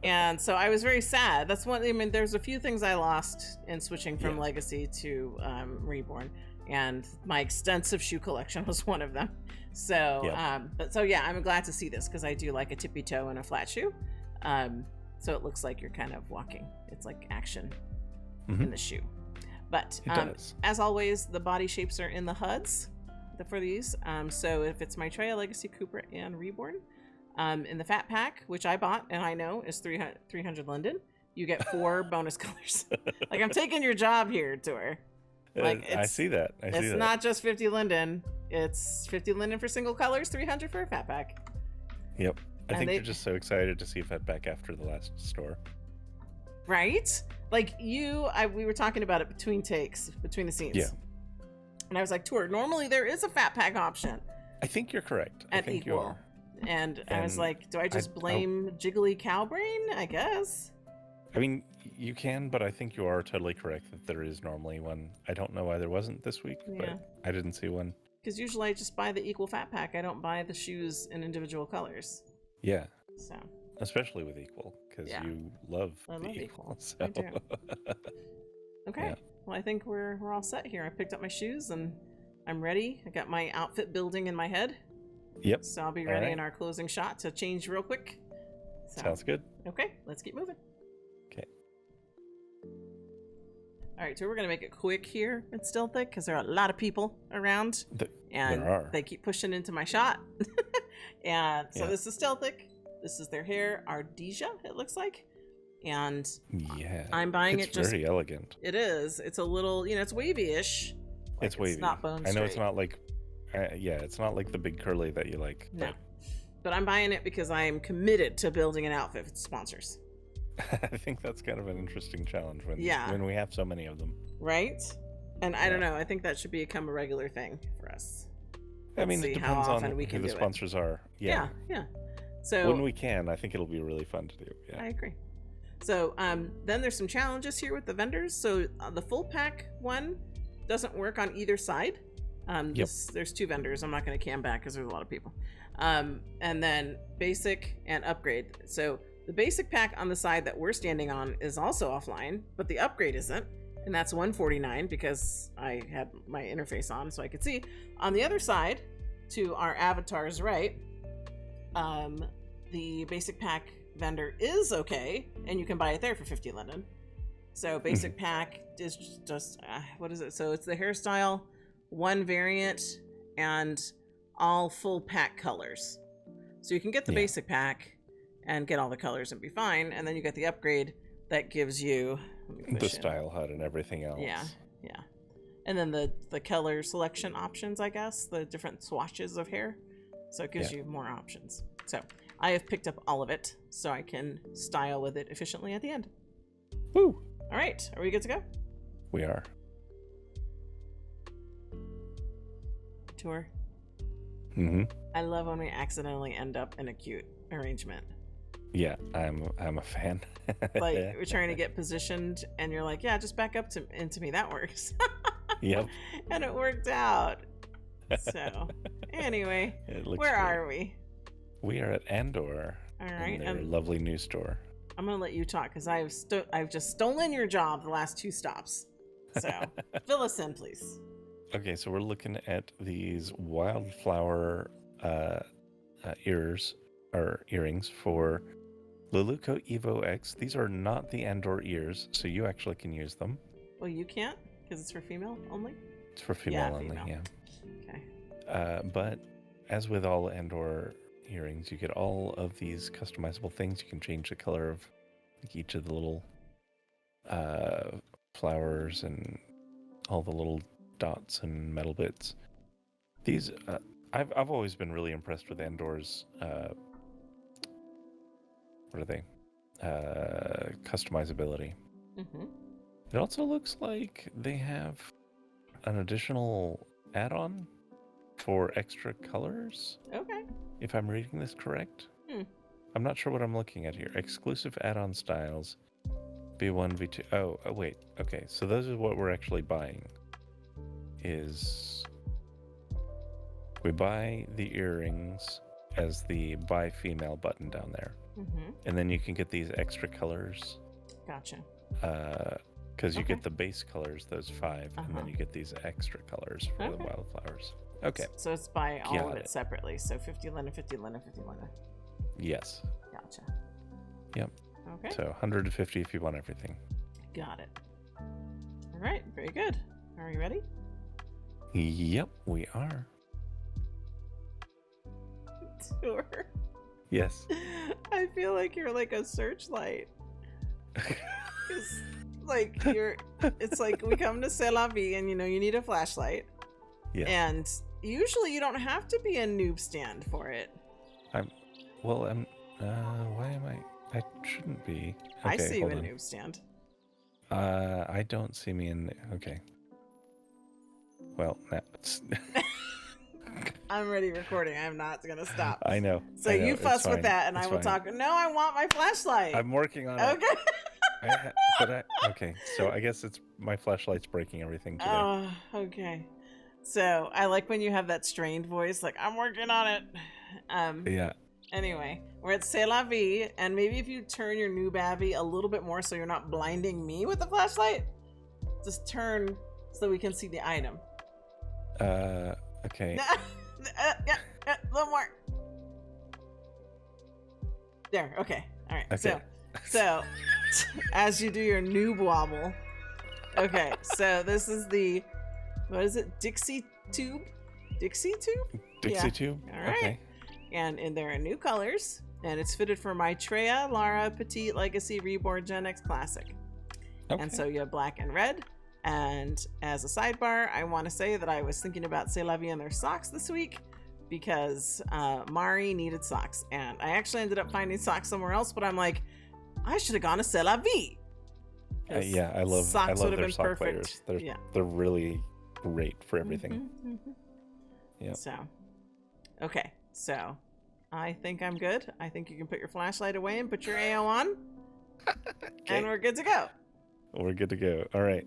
And so I was very sad. That's one. I mean, there's a few things I lost in switching from Legacy to Reborn, and my extensive shoe collection was one of them. So, I'm glad to see this, because I do like a tippy toe and a flat shoe. So it looks like you're kind of walking. It's like action in the shoe. But It does. as always, the body shapes are in the HUDs for these. So if it's Maitreya, Legacy, Cooper, and Reborn, in the Fat Pack, which I bought and I know is 300 Linden, you get 4 bonus colors. Like, I'm taking your job here, Tour. Like, I see that. It's not just 50 Linden. It's 50 Linden for single colors, 300 for a Fat Pack. Yep. I think you're just so excited to see Fat Pack after the last store. Right? Like, we were talking about it between the scenes. Yeah. And I was like, Tour, normally there is a Fat Pack option. I think you're correct. I think equal. you are. And I was like, do I just blame Jiggly Cowbrain? I guess. I mean, you can, but I think you are totally correct that there is normally one. I don't know why there wasn't this week, but I didn't see one. Because usually I just buy the equal Fat Pack. I don't buy the shoes in individual colors. Yeah. So. Especially with equal, because you love the equal. So. I do. Okay. Yeah. Well, I think we're all set here. I picked up my shoes and I'm ready. I got my outfit building in my head. Yep. So I'll be ready in our closing shot to change real quick. So, sounds good. Okay, let's keep moving. Okay. All right, so we're going to make it quick here at Stealthic because there are a lot of people around. And there are. They keep pushing into my shot. And so this is Stealthic. This is their hair, Ardesia, it looks like. And I'm buying it just... It's very elegant. It is. It's a little, it's wavy-ish. Like, it's wavy. It's not bone straight. I know it's not like... it's not like the big curly that you like. No. But I'm buying it because I am committed to building an outfit with sponsors. I think that's kind of an interesting challenge when we have so many of them. Right? And I don't know. I think that should become a regular thing for us. I mean, it depends on who the sponsors are. Yeah. So when we can, I think it'll be really fun to do. Yeah. I agree. So then there's some challenges here with the vendors. So the full pack one doesn't work on either side. There's 2 vendors. I'm not going to cam back because there's a lot of people. And then basic and upgrade. So the basic pack on the side that we're standing on is also offline, but the upgrade isn't. And that's $149 because I had my interface on so I could see. On the other side, to our avatar's right, the basic pack vendor is okay, and you can buy it there for 50 Linden. So basic pack is just, what is it? So it's the hairstyle, 1 variant, and all full pack colors. So you can get the basic pack and get all the colors and be fine, and then you get the upgrade that gives you the style HUD and everything else. Yeah. And then the color selection options, I guess, the different swatches of hair. So it gives you more options. So I have picked up all of it so I can style with it efficiently at the end. Woo! All right, are we good to go? We are. Tour. Mm-hmm. I love when we accidentally end up in a cute arrangement. Yeah, I'm a fan. Like, we're trying to get positioned, and you're like, yeah, just back up into me. That works. Yep. And it worked out. So, anyway, where are we? We are at Andore. All right. Their lovely new store. I'm going to let you talk, because I've just stolen your job the last 2 stops. So, fill us in, please. Okay, so we're looking at these wildflower earrings for LuluB Evo X. These are not the Andore ears, so you actually can use them. Well, you can't, because it's for female only? It's for female only, yeah. Okay. But as with all Andore earrings, you get all of these customizable things. You can change the color of each of the little flowers and all the little dots and metal bits. These, I've always been really impressed with Andore's, what are they? Customizability. Mm-hmm. It also looks like they have an additional add-on for extra colors. Okay. If I'm reading this correct. I'm not sure what I'm looking at here. Exclusive add-on styles. V1, V2. Oh, wait. Okay, so those are what we're actually buying. We buy the earrings as the buy female button down there. Mm-hmm. And then you can get these extra colors. Gotcha. Because you get the base colors, those 5, and then you get these extra colors for the wildflowers. Okay. So it's by all of it separately. So 50 Linden, 50 Linden, 50 Linden. Yes. Gotcha. Yep. Okay. So 150 if you want everything. Got it. All right, very good. Are you ready? Yep, we are. Sure. Yes. I feel like you're like a searchlight. It's like it's like we come to C'est La Vie and you need a flashlight. Yes. And usually you don't have to be a noob stand for it. Why am I shouldn't be. Okay, I see you in on. noob stand. I don't see me in okay. Well, that's I'm already recording. I'm not gonna stop. I know. So you fuss with that, and I will talk. No, I want my flashlight. I'm working on it. Okay. Okay. So I guess it's my flashlight's breaking everything today. Oh, okay. So I like when you have that strained voice, like I'm working on it. Yeah. Anyway, we're at C'est La Vie, and maybe if you turn your new Babby a little bit more, so you're not blinding me with the flashlight, just turn so we can see the item. Okay. Yeah, a little more. There. Okay. All right. Okay. So as you do your noob wobble. Okay. So this is the, what is it? Dixie tube? Dixie tube? Dixie tube? All right. Okay. And there are new colors, and it's fitted for Maitreya, Lara, Petite, Legacy, Reborn, Gen X, Classic. Okay. And so you have black and red. And as a sidebar, I want to say that I was thinking about C'est La Vie and their socks this week because Mari needed socks. And I actually ended up finding socks somewhere else, but I'm like, I should have gone to C'est La Vie. Yeah, I love their sock perfect. players. They're really great for everything. Yeah. So, okay. So, I think I'm good. I think you can put your flashlight away and put your AO on. Okay. And we're good to go. We're good to go. All right.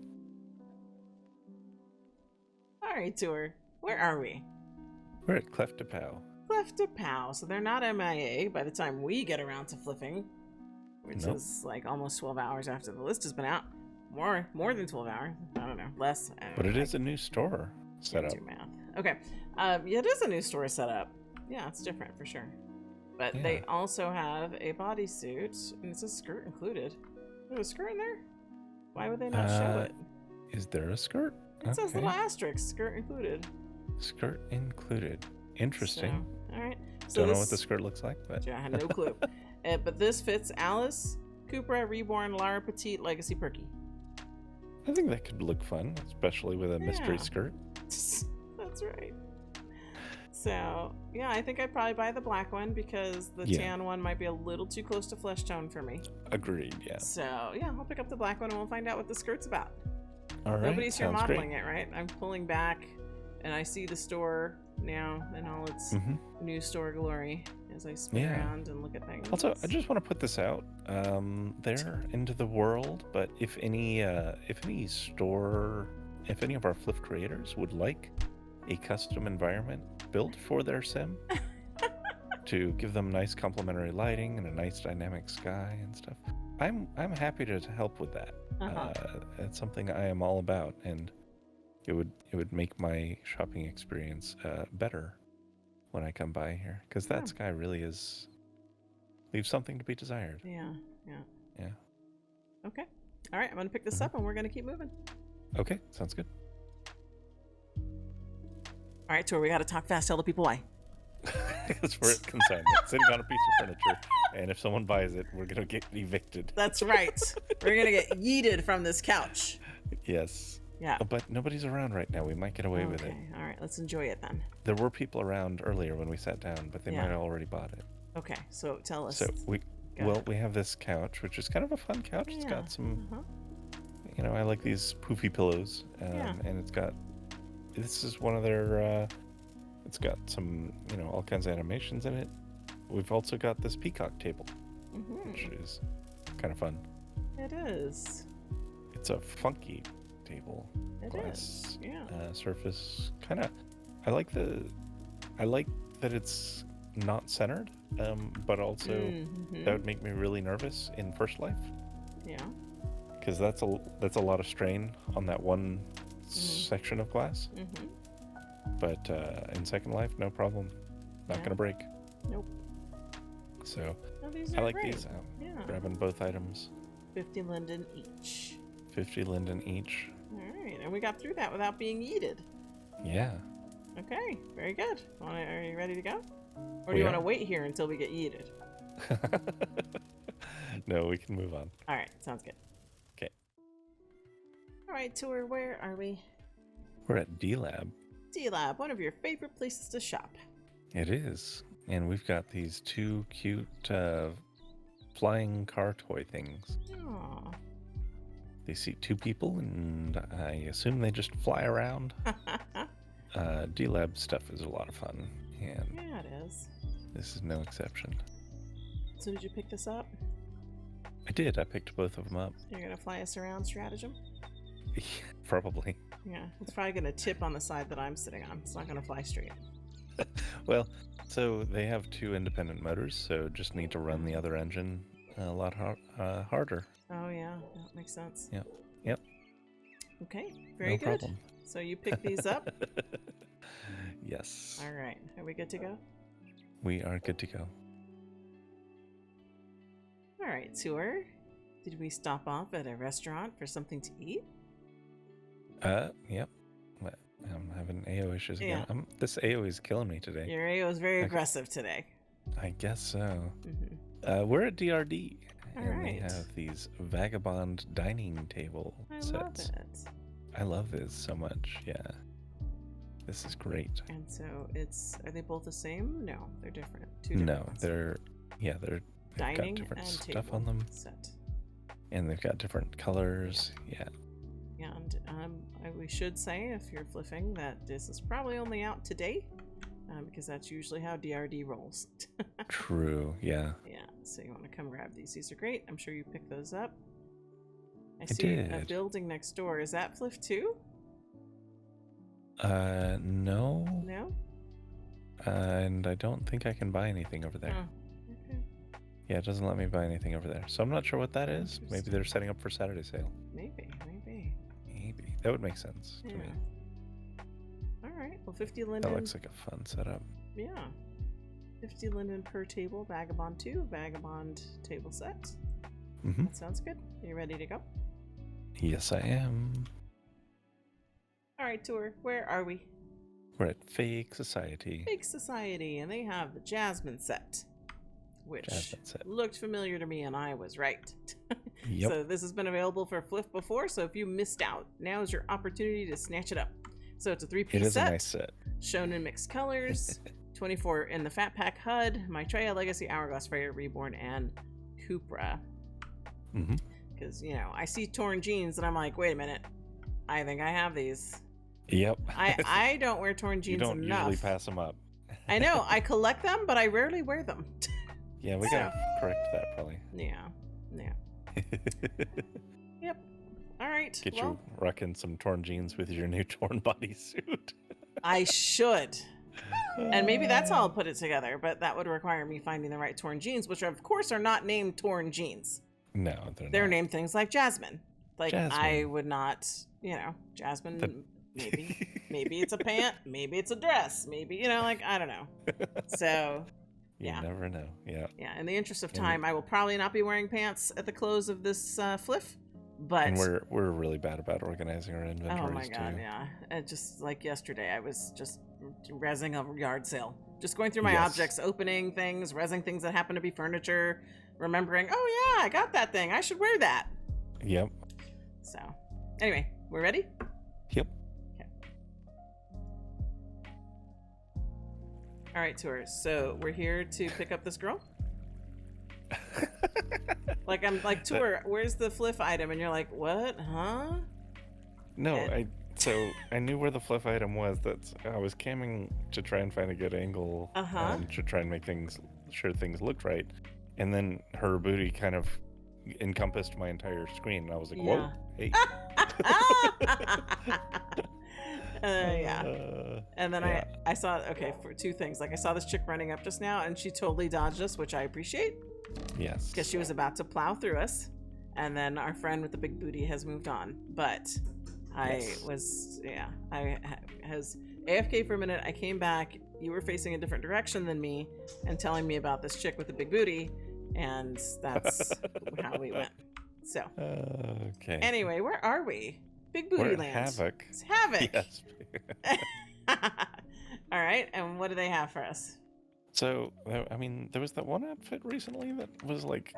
All right, tour. Where are we? We're at Clef de Peau. Clef de Peau. So they're not MIA by the time we get around to flipping, which is like almost 12 hours after the list has been out. More than 12 hours. I don't know. Less. But it is a new store set up. Do math. Okay. Yeah, it is a new store set up. Yeah, it's different for sure. But they also have a bodysuit, and it's a skirt included. There's a skirt in there? Why would they not show it? Is there a skirt? It says little asterisk, skirt included. Skirt included. Interesting. So, all right. So don't know what the skirt looks like, but yeah, I had no clue. But this fits Alice, Cupra, Reborn, Lara, Petite, Legacy, Perky. I think that could look fun, especially with a mystery skirt. That's right. So, yeah, I think I'd probably buy the black one because the tan one might be a little too close to flesh tone for me. Agreed, yeah. So, yeah, I'll pick up the black one and we'll find out what the skirt's about. All right. Nobody's here modeling it, right? I'm pulling back and I see the store now in all its new store glory as I spin around and look at things. Also, I just want to put this out there into the world, but if any store, if any of our Flip creators would like a custom environment built for their sim to give them nice complementary lighting and a nice dynamic sky and stuff, I'm happy to help with that. It's something I am all about, and it would make my shopping experience better when I come by here, because that sky really leaves something to be desired. Yeah. Okay. All right, I'm gonna pick this up and we're gonna keep moving. Okay, sounds good. All right, Tor, we got to talk fast. Tell the people why. Because we're at Consignment, sitting on a piece of furniture, and if someone buys it, we're going to get evicted. That's right. We're going to get yeeted from this couch. Yes. Yeah. But nobody's around right now. We might get away with it. All right, let's enjoy it then. There were people around earlier when we sat down, but they might have already bought it. Okay, so tell us. So we have this couch, which is kind of a fun couch. It's got some, I like these poofy pillows, and it's got. This is one of their, it's got some, all kinds of animations in it. We've also got this peacock table, which is kind of fun. It is. It's a funky table. It is, yeah. Surface, kind of, I like that it's not centered, but also that would make me really nervous in First Life. Yeah. Because that's a lot of strain on that one section of glass, but in Second Life, no problem, not gonna break. Nope. So these I like great. these. Grabbing both items. 50 Linden each. 50 Linden each. All Mm-hmm. we got through that without being yeeted. Yeah. Okay, very good. Are you ready to go? Or do you want to wait here until we get yeeted? No, we can move on. All right, sounds good. Okay. All right, Tour, where are we? We're at D-Lab. D-Lab, one of your favorite places to shop. It is. And we've got these 2 cute flying car toy things. Aww. They seat 2 people, and I assume they just fly around. D-Lab stuff is a lot of fun, and Yeah, it is. this is no exception. So did you pick this up? I did. I picked both of them up. You're going to fly us around stratagem? Probably. Yeah, it's probably going to tip on the side that I'm sitting on. It's not going to fly straight. Well, so they have 2 independent motors, so just need to run the other engine a lot harder. Oh, yeah, that makes sense. Yep. Okay, very No good. problem. So you pick these up? Yes. All right, are we good to go? We are good to go. All right, Tour. Did we stop off at a restaurant for something to eat? Yep. I'm having AO issues again. Yeah. This AO is killing me today. Your AO is very aggressive today. I guess so. Mm-hmm. We're at DRD, All and they right. have these vagabond dining table I sets. love it. I love this so much. Yeah, this is great. And so are they both the same? No, they're different. 2 different No, ones. they've dining got different and stuff table on them, set. and they've got different colors. Yeah. And we should say, if you're flipping, that this is probably only out today, because that's usually how DRD rolls. True. Yeah. Yeah, so you want to come grab these. These are great. I'm sure you picked those up. I I see a did. building next door. Is that Fliff too? No. No? And I don't think I can buy anything over there. Oh, okay. Yeah, it doesn't let me buy anything over there. So I'm not sure what that is. Maybe they're setting up for Saturday sale. Maybe. Maybe. That would make sense to me. All right. Well, 50 Linden. That looks like a fun setup. Yeah. 50 Linden per table. Vagabond 2. Vagabond table set. Mm-hmm. That sounds good. Are you ready to go? Yes, I am. All right, Tour. Where are we? We're at Fake Society. Fake Society, and they have the Jasmine set, which Jasmine set. looked familiar to me, and I was right. Yep. So this has been available for Fliff before, so if you missed out, now is your opportunity to snatch it up. So it's a 3-piece It is set, a nice set. shown in mixed colors, 24 in the Fat Pack HUD, Maitreya Legacy, Hourglass Freya Reborn, and Cupra. Mm-hmm. Because, I see torn jeans, and I'm like, wait a minute, I think I have these. Yep. I don't wear torn You jeans don't enough. usually pass them up. I know, I collect them, but I rarely wear them. Yeah, we gotta correct that probably. Yeah. Yep. All right. Get you rocking some torn jeans with your new torn bodysuit. I should. And maybe that's how I'll put it together, but that would require me finding the right torn jeans, which of course are not named torn jeans. No, They're not. named things like Jasmine. Like Jasmine. I would not, Jasmine, maybe it's a pant, maybe it's a dress, maybe, I don't know. So You never know. Yeah. Yeah, in the interest of time, I will probably not be wearing pants at the close of this Fliff, but... And we're really bad about organizing our inventories, Oh my god, too. yeah. And just like yesterday, I was just rezzing a yard sale. Just going through my Yes. objects, opening things, rezzing things that happen to be furniture, remembering, oh yeah, I got that thing. I should wear that. Yep. So, anyway, we're ready? Yep. All right, Tours. So we're here to pick up this girl. Like I'm like, Tour, where's the Fliff item? And you're like, what? Huh? No, And- I knew where the fluff item was. I was camming to try and find a good angle and to try and make sure things looked right. And then her booty kind of encompassed my entire screen. And I was like, whoa, hey. Yeah. And then yeah. I saw, for 2 things. Like I saw this chick running up just now and she totally dodged us, which I appreciate. Yes. Because she was about to plow through us. And then our friend with the big booty has moved on. But I was AFK for a minute. I came back. You were facing a different direction than me and telling me about this chick with the big booty. And that's how we went. So. Okay. Anyway, where are we? Big Booty We're at Land. Havoc. It's Havoc. Yes. All right, and what do they have for us? So, I mean, there was that one outfit recently that was like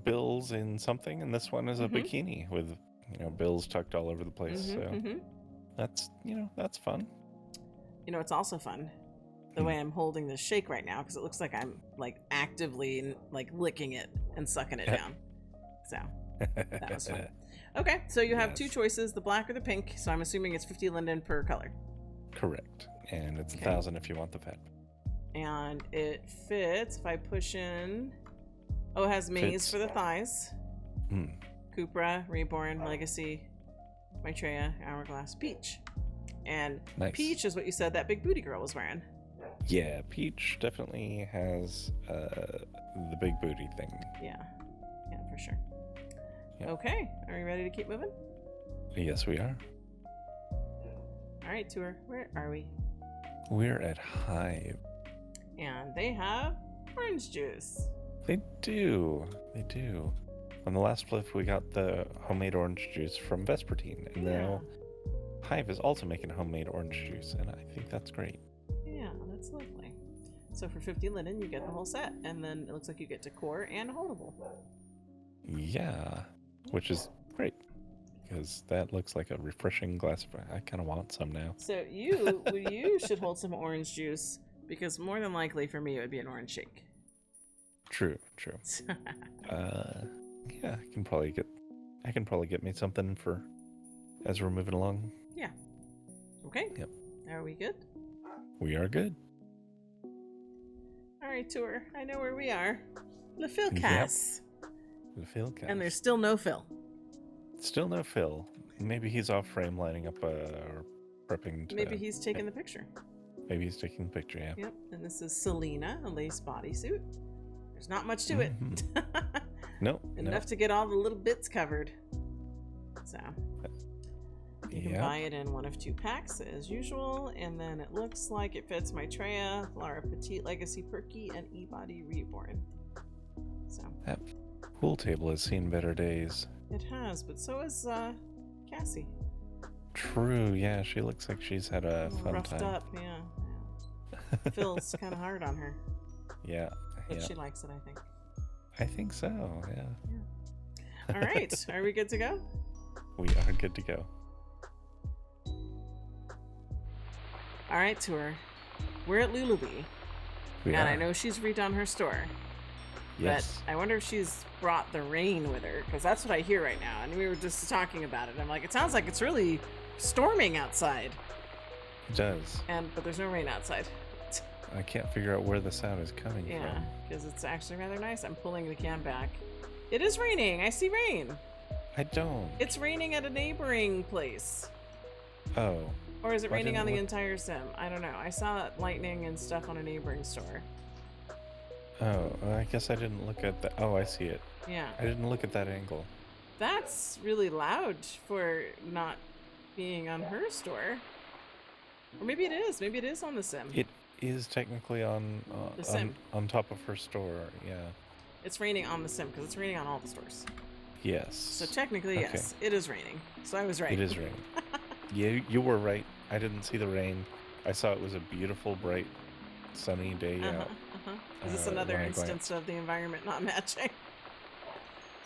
bills in something, and this one is a bikini with, bills tucked all over the place. That's, that's fun. It's also fun the way I'm holding this shake right now, because it looks like I'm like actively like licking it and sucking it down. So that was fun. Okay, so you have two choices, the black or the pink. So I'm assuming it's 50 linden per color. Correct. And it's 1,000 if you want the fat. And it fits if I push in. Oh, it has maze for the thighs. Cupra, Reborn, Legacy, Maitreya, Hourglass, Peach. And Peach is what you said that big booty girl was wearing. Yeah, Peach definitely has the big booty thing. Yeah, for sure. Yep. Okay, are we ready to keep moving? Yes, we are. All right, tour, where are we? We're at Hive. And they have orange juice. They do. On the last flip, we got the homemade orange juice from Vespertine, and now Hive is also making homemade orange juice, and I think that's great. Yeah, that's lovely. So for 50 linen, you get the whole set, and then it looks like you get decor and holdable. Yeah, which is great, because that looks like a refreshing glass of... I kind of want some now. So you should hold some orange juice, because more than likely for me it would be an orange shake. True. Yeah, I can probably get me something for as we're moving along. Yeah. Okay. Yep. Are we good? We are good. All right, tour. I know where we are. Le Fil Casse. Yep. Le Fil Casse. And there's still no Phil. Still no Phil. Maybe he's off frame lining up or prepping to... Maybe he's taking the picture. Maybe he's taking the picture, yeah. Yep. And this is Selena, a lace bodysuit. There's not much to it. Nope. Enough to get all the little bits covered. So you can buy it in one of 2 packs as usual, and then it looks like it fits Maitreya, Lara Petite, Legacy Perky, and E-Body Reborn. So that pool table has seen better days. It has, but so has Cassie. True, yeah, she looks like she's had a fun roughed time. Up, yeah. Phil's kind of hard on her. Yeah. But she likes it, I think. I think so, yeah. All right, are we good to go? We are good to go. All right, tour. We're at LuluB. And I know she's redone her store. Yes. But I wonder if she's brought the rain with her, because that's what I hear right now. And we were just talking about it. I'm like, it sounds like it's really storming outside. It does. But there's no rain outside. I can't figure out where the sound is coming from. Yeah, because it's actually rather nice. I'm pulling the cam back. It is raining. I see rain. I don't. It's raining at a neighboring place. Oh. Or is it raining on the entire sim? I don't know. I saw lightning and stuff on a neighboring store. Oh, I guess I didn't look at that. Oh, I see it. Yeah. I didn't look at that angle. That's really loud for not being on her store. Or maybe it is. Maybe it is on the sim. It is technically on the sim. On top of her store, yeah. It's raining on the sim because it's raining on all the stores. Yes. So technically, yes, it is raining. So I was right. It is raining. Yeah, you were right. I didn't see the rain. I saw it was a beautiful, bright, sunny day out. Is this another instance of the environment not matching?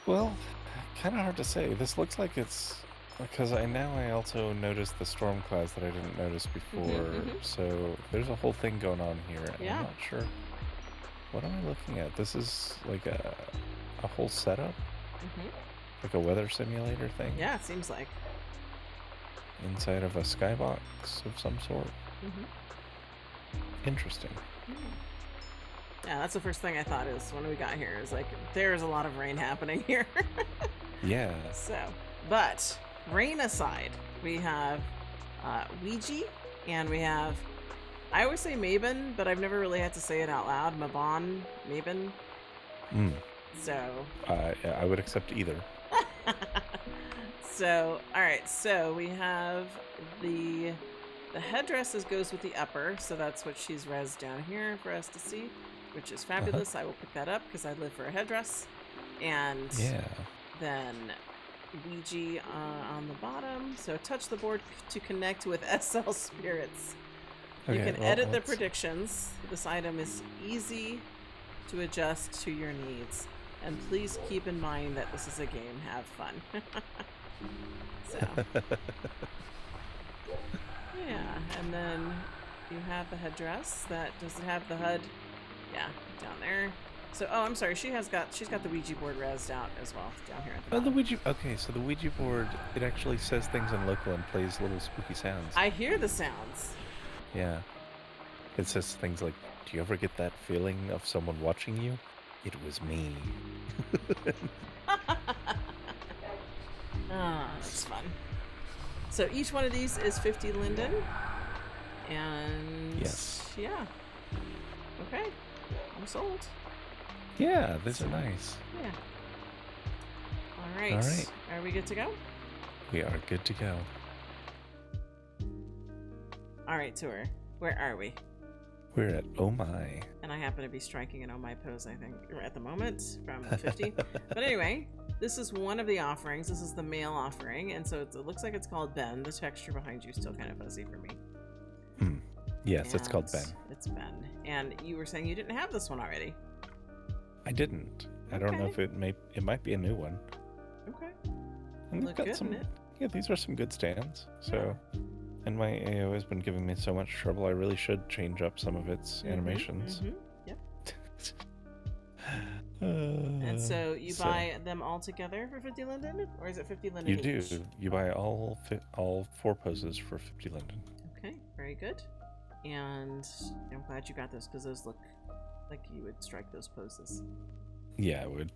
Well, kind of hard to say. This looks like it's... Because I also noticed the storm clouds that I didn't notice before, so there's a whole thing going on here. And I'm not sure. What am I looking at? This is like a whole setup? Like a weather simulator thing? Yeah, it seems like. Inside of a skybox of some sort? Interesting. Yeah, that's the first thing I thought is when we got here. Is like, there's a lot of rain happening here. Yeah. So, but... rain aside, we have Veechi, and we have, I always say Mabon, but I've never really had to say it out loud. Mabon, Mabon. So. I would accept either. So, all right. So we have the headdress goes with the upper, so that's what she's res down here for us to see, which is fabulous. I will pick that up because I live for a headdress, and then. Ouija on the bottom. So touch the board to connect with SL spirits. You Okay, can well, edit the let's- predictions. This item is easy to adjust to your needs. And please keep in mind that this is a game. Have fun. So, yeah, and then you have the headdress. Does it have the HUD? Yeah, down there. So, oh, I'm sorry. She's got the Ouija board rezzed out as well down here at the Oh, the bottom. Ouija. Okay, so the Ouija board, it actually says things in local and plays little spooky sounds. I hear the sounds. Yeah. It says things like, "Do you ever get that feeling of someone watching you? It was me." Ah, that's fun. So each one of these is 50 linden. And Yes. yeah. Okay. I'm sold. Yeah, these are nice. Yeah. All right. All right. Are we good to go? We are good to go. All right, tour. Where are we? We're at Oh My. And I happen to be striking an Oh My pose, I think, at the moment from 50. But anyway, this is one of the offerings. This is the male offering. And so it looks like it's called Ben. The texture behind you is still kind of fuzzy for me. Yes, it's called Ben. It's Ben. And you were saying you didn't have this one already. I didn't. I don't know if it might be a new one. Okay. And they've Look got good, some. isn't it? Yeah, these are some good stands. So, and my AO has been giving me so much trouble. I really should change up some of its animations. Yep. And And so you buy them all together for 50 linden, or is it 50 linden? You do. each? You buy all 4 poses for 50 linden. Okay, very good. And I'm glad you got those because those look like you would strike those poses. Yeah, I would.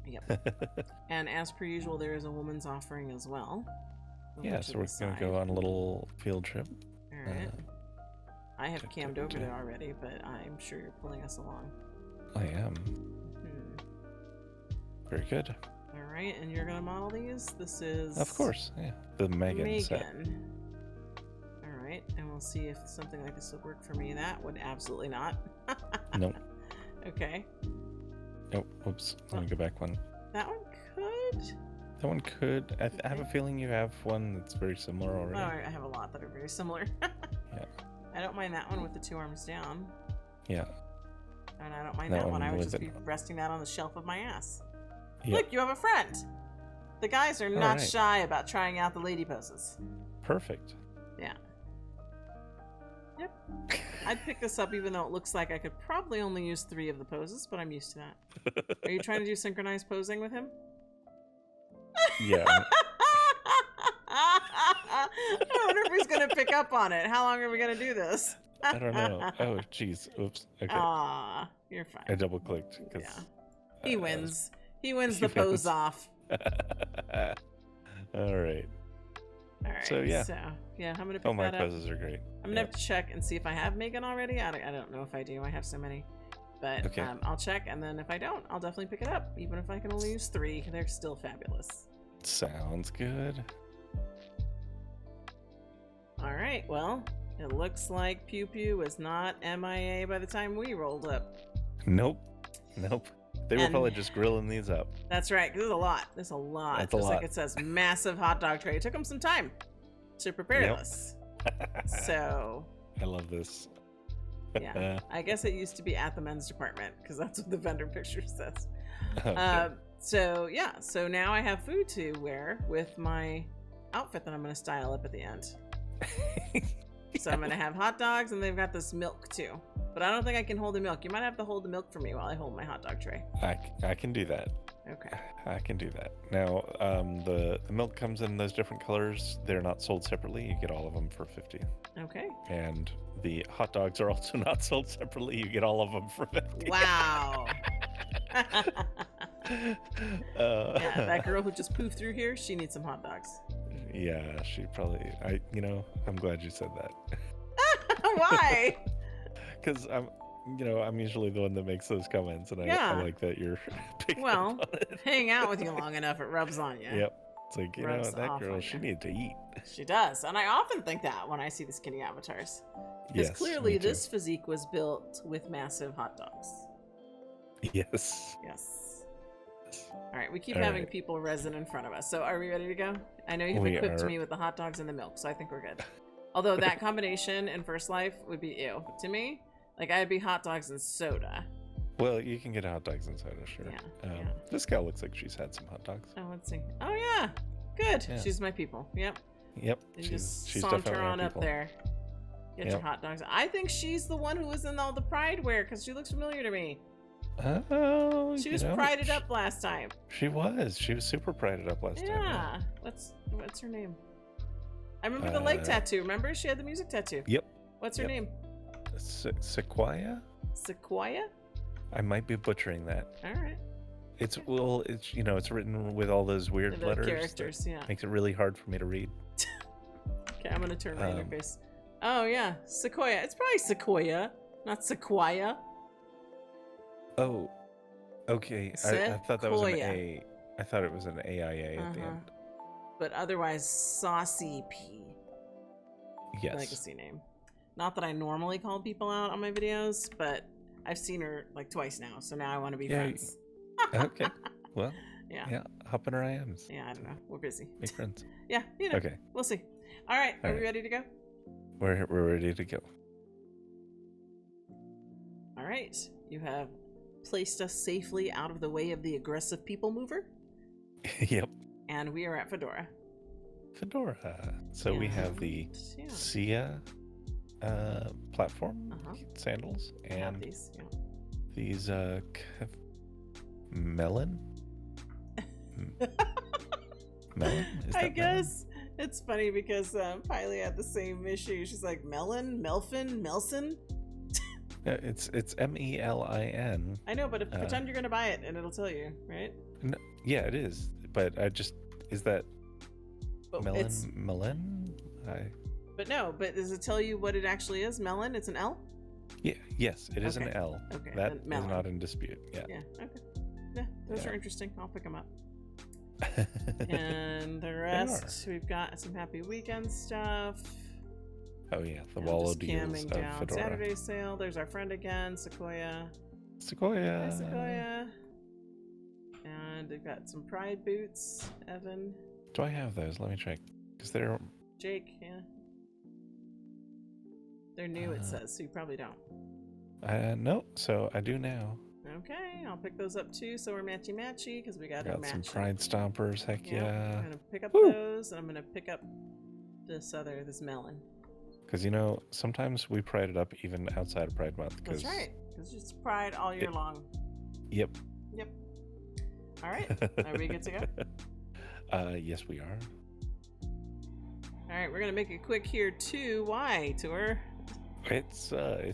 Yep. And as per usual, there is a woman's offering as well. Yeah, so we're going to go on a little field trip. All right. I have cammed over there already, but I'm sure you're pulling us along. I am. Very good. All right, and you're going to model these? This is... Of course, yeah. The Megan set. All right, and we'll see if something like this would work for me. That would absolutely not. Nope. Okay. Oh, oops. Let me go back one. That one could. That one could. I have a feeling you have one that's very similar already. Oh, I have a lot that are very similar. Yeah. I don't mind that one with the 2 arms down. Yeah. And I don't mind that one. I would just be resting that on the shelf of my ass. Yeah. Look, you have a friend. The guys are not right. shy about trying out the lady poses. Perfect. Yeah. Yep. I'd pick this up even though it looks like I could probably only use 3 of the poses, but I'm used to that. Are you trying to do synchronized posing with him? Yeah. I wonder if he's going to pick up on it. How long are we going to do this? I don't know. Oh, jeez. Oops. Okay. Aw, you're fine. I double clicked because He wins. He wins the pose off. All right. All right. So yeah. I'm gonna pick Oh, my that up. poses are great. I'm gonna have to check and see if I have Megan already. I don't know if I do. I have so many, but Okay. I'll check, and then if I don't, I'll definitely pick it up. Even if I can only use 3, they're still fabulous. Sounds good. All right. Well, it looks like PewPew was not MIA by the time we rolled up. Nope. They were And- probably just grilling these up. That's right. 'Cause there's a lot. There's a lot. That's a Just like lot. it says, massive hot dog tray. It took them some time to prepare Yep. this. So I love this. yeah, I guess it used to be at the men's department because that's what the vendor picture says. Okay. So yeah, so now I have food to wear with my outfit that I'm going to style up at the end. So I'm going to have hot dogs, and they've got this milk too. But I don't think I can hold the milk. You might have to hold the milk for me while I hold my hot dog tray. I can do that. Okay. I can do that. Now, the milk comes in those different colors. They're not sold separately. You get all of them for 50. Okay. And the hot dogs are also not sold separately. You get all of them for 50. Wow. Uh, Yeah, that girl who just poofed through here, she needs some hot dogs. Yeah, she probably. I'm glad you said that. Why? Because I'm usually the one that makes those comments, and Yeah. I like that you're picking Well, up on it. hang out with you long enough, it rubs on you. Yep. It's like, Rubs that off girl, on she you. needed to eat. She does, and I often think that when I see the skinny avatars. Because Yes, clearly me too. this physique was built with massive hot dogs. Yes. Yes. All right, we keep All having right. people resin in front of us. So are we ready to go? I know you've We equipped are. me with the hot dogs and the milk, so I think we're good. Although that combination in First Life would be ew. To me, like I'd be hot dogs and soda. Well, you can get hot dogs and soda, sure. Yeah, yeah. This gal looks like she's had some hot dogs. Oh, let's see. Oh yeah, good. Yeah. She's my people. Yep. Yep, You just she's saunter definitely on our up people. there. Get your Yep. hot dogs. I think she's the one who was in all the pride wear because she looks familiar to me. Oh, She you was know, prided up last time. She was super prided up last time. Yeah. What's her name? I remember the leg tattoo. Remember? She had the music tattoo. Yep. What's her Yep. name? Sequoia? Sequoia? I might be butchering that. All right. It's it's written with all those weird The letters. characters, yeah. Makes it really hard for me to read. Okay, I'm gonna turn my Um, interface. Oh yeah, Sequoia. It's probably Sequoia, not Sequoia. Oh, okay. I thought that was an Sequoia. A. I thought it was an AIA at the end. But otherwise, Saucy P. Yes. Legacy name. Not that I normally call people out on my videos, but I've seen her like twice now, so now I want to be Yeah, friends. Okay. Well, Yeah. yeah. Hop in our IMs. Yeah, I don't know. We're busy. Make friends. Yeah, you know. Okay. We'll see. All right, All are we right. ready to go? We're ready to go. All right. You have placed us safely out of the way of the aggressive people mover, Yep. and we are at Phedora. Fedora. So we have the Yeah. Sia platform sandals I have and these. Yeah. these melon. Melon? Is I that guess it's funny because Piley had the same issue. She's like, Melon, Melfin, Melson. melon? It's MELIN. I know, but pretend you're gonna buy it and it'll tell you, right? No, yeah, it is. But is that But melon? it's Melon? but does it tell you what it actually is? Melon? It's an L? Yeah. Yes, it is an Okay. L. Okay, That then is melon. not in dispute. Yeah. Yeah, okay. Yeah, those Yeah. are interesting. I'll pick them up. And the rest, we've got some happy weekend stuff. Oh yeah, the And wallow just deals camming of down. Fedora. Saturday sale. There's our friend again, Sequoia. Sequoia. Hi, Sequoia. And they've got some Pride boots, Evan, Do I have those? Let me check. Because they're Jake, yeah. They're new, it says, so you probably don't. no, so I do now. Okay, I'll pick those up too, so we're matchy-matchy, because we got our Got some match. Pride Stompers, heck yeah. I'm gonna pick up Woo! those, and I'm gonna pick up this melon. Because sometimes we pride it up even outside of Pride Month. That's right, because it's Pride all year long. Yep. Yep. All right, are we good to go? Yes, we are. All right, we're gonna make it quick here too. Why, Tour? It's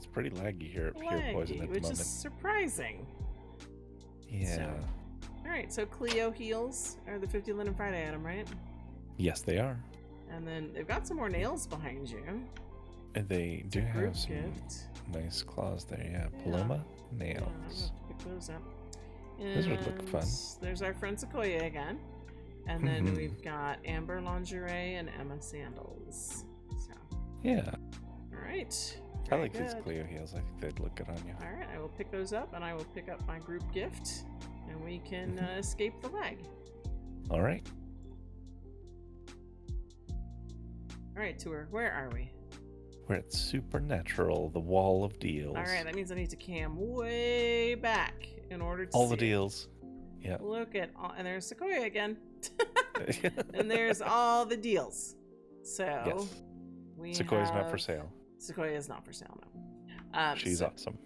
pretty laggy here at Pure Poison Laggy, at the which moment. is surprising. Yeah. All right, so Cleo heels are the 50 Linden Friday item, right? Yes, they are. And then they've got some more nails behind you. And they do Group have some gift. nice claws there. Yeah. Yeah. Paloma Yeah, I'm gonna nails. pick those up. Those would look fun. And there's our friend Sequoia again. And then Mhm. we've got Amber Lingerie and Emma Sandals. So, Yeah. all right. I Very like these good. Cleo heels. I think they'd look good on you. All right, I will pick those up, and I will pick up my group gift, and we can Mhm. escape the lag. All right. All right, Tour, where are we? We're at Supernatural, the Wall of Deals. All right, that means I need to cam way back in order to All see the it. deals. Yeah. Look at all, and there's Sequoia again. And there's all the deals. So Yes. we Sequoia's not for have- sale. Sequoia is not for sale, no. She's awesome.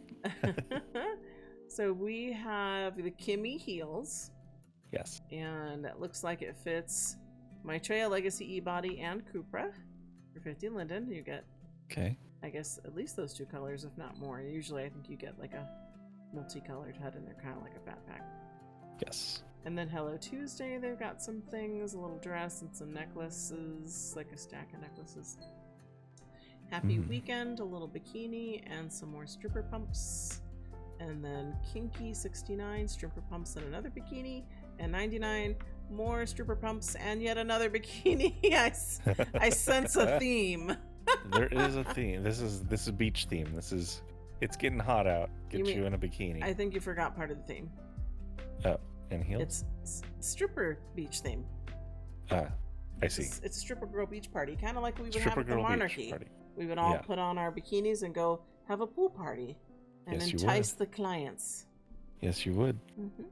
So we have the Kimmy heels, Yes. and it looks like it fits Maitreya Legacy E-Body and Cupra. For 50 Linden, you get, Okay. I guess, at least those two colors, if not more. Usually I think you get like a multicolored head in there, kind of like a fat pack. Yes. And then Hello Tuesday, they've got some things, a little dress and some necklaces, like a stack of necklaces. Happy Weekend, a little bikini, and some more stripper pumps. And then Kinky 69, stripper pumps and another bikini. And 99, more stripper pumps and yet another bikini. I sense a theme. There is a theme. This is beach theme. It's getting hot out. Get you in a bikini. I think you forgot part of the theme. Oh, And heels? It's stripper beach theme. I see. It's a stripper girl beach party, kind of like we would Stripper have at the girl beach Monarchy. party. We would all put on our bikinis and go have a pool party and Yes, you entice the clients. Yes, you would. Mm-hmm.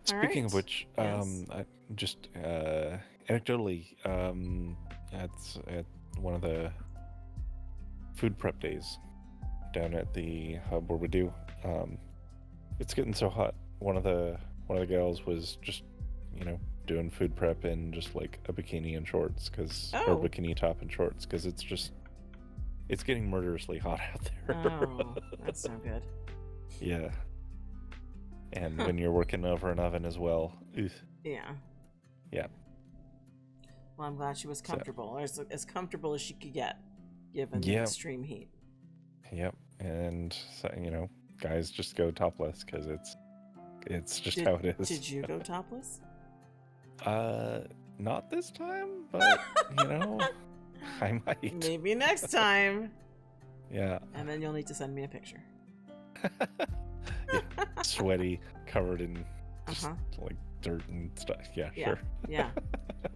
Speaking of which, Yes. I just anecdotally, at one of the food prep days down at the hub where we do, it's getting so hot. One of the gals was just, doing food prep in just like a bikini and shorts, or bikini top and shorts, because it's getting murderously hot out there. Oh, that's no good. Yeah. And when you're working over an oven as well. Oof. Yeah. Yeah. Well, I'm glad she was comfortable, or as comfortable as she could get, given the extreme heat. Yep. And, guys just go topless because it's just how it is. Did you go topless? Not this time, but, I might. Maybe next time. Yeah. And then you'll need to send me a picture. Yeah, sweaty, covered in just like dirt and stuff. Yeah, sure. Yeah.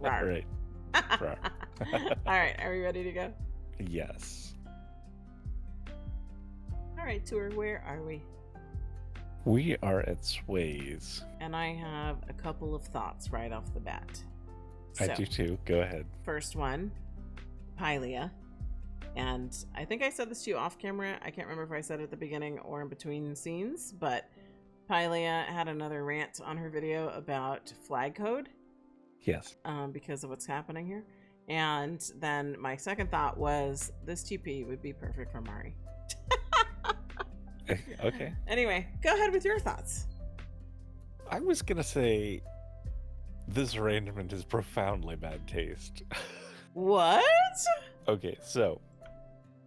Rawr. Right. Rawr. All right, are we ready to go? Yes. All right, tour, where are we? We are at Sways. And I have a couple of thoughts right off the bat. I do too. Go ahead. First one, Pylia. And I think I said this to you off camera. I can't remember if I said it at the beginning or in between scenes, but Pylia had another rant on her video about flag code. Yes. Because of what's happening here. And then my second thought was this TP would be perfect for Mari. Okay. Anyway, go ahead with your thoughts. I was going to say this arrangement is profoundly bad taste. What? Okay, so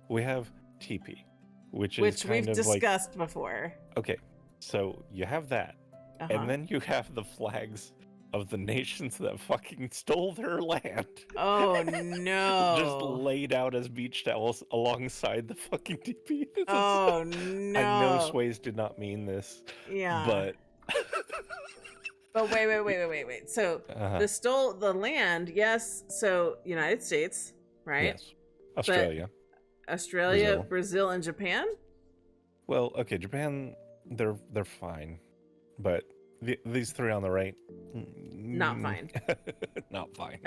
we have TP, which we've discussed before. Okay, so you have that, and then you have the flags of the nations that fucking stole their land. Oh no! Just laid out as beach towels alongside the fucking TP. Oh no! I know Sways did not mean this. Yeah. But. But wait. So the land, yes. So United States, right? Yes. Australia. But Australia, Brazil, and Japan. Well, okay, Japan, they're fine, but these three on the right, not fine. Not fine.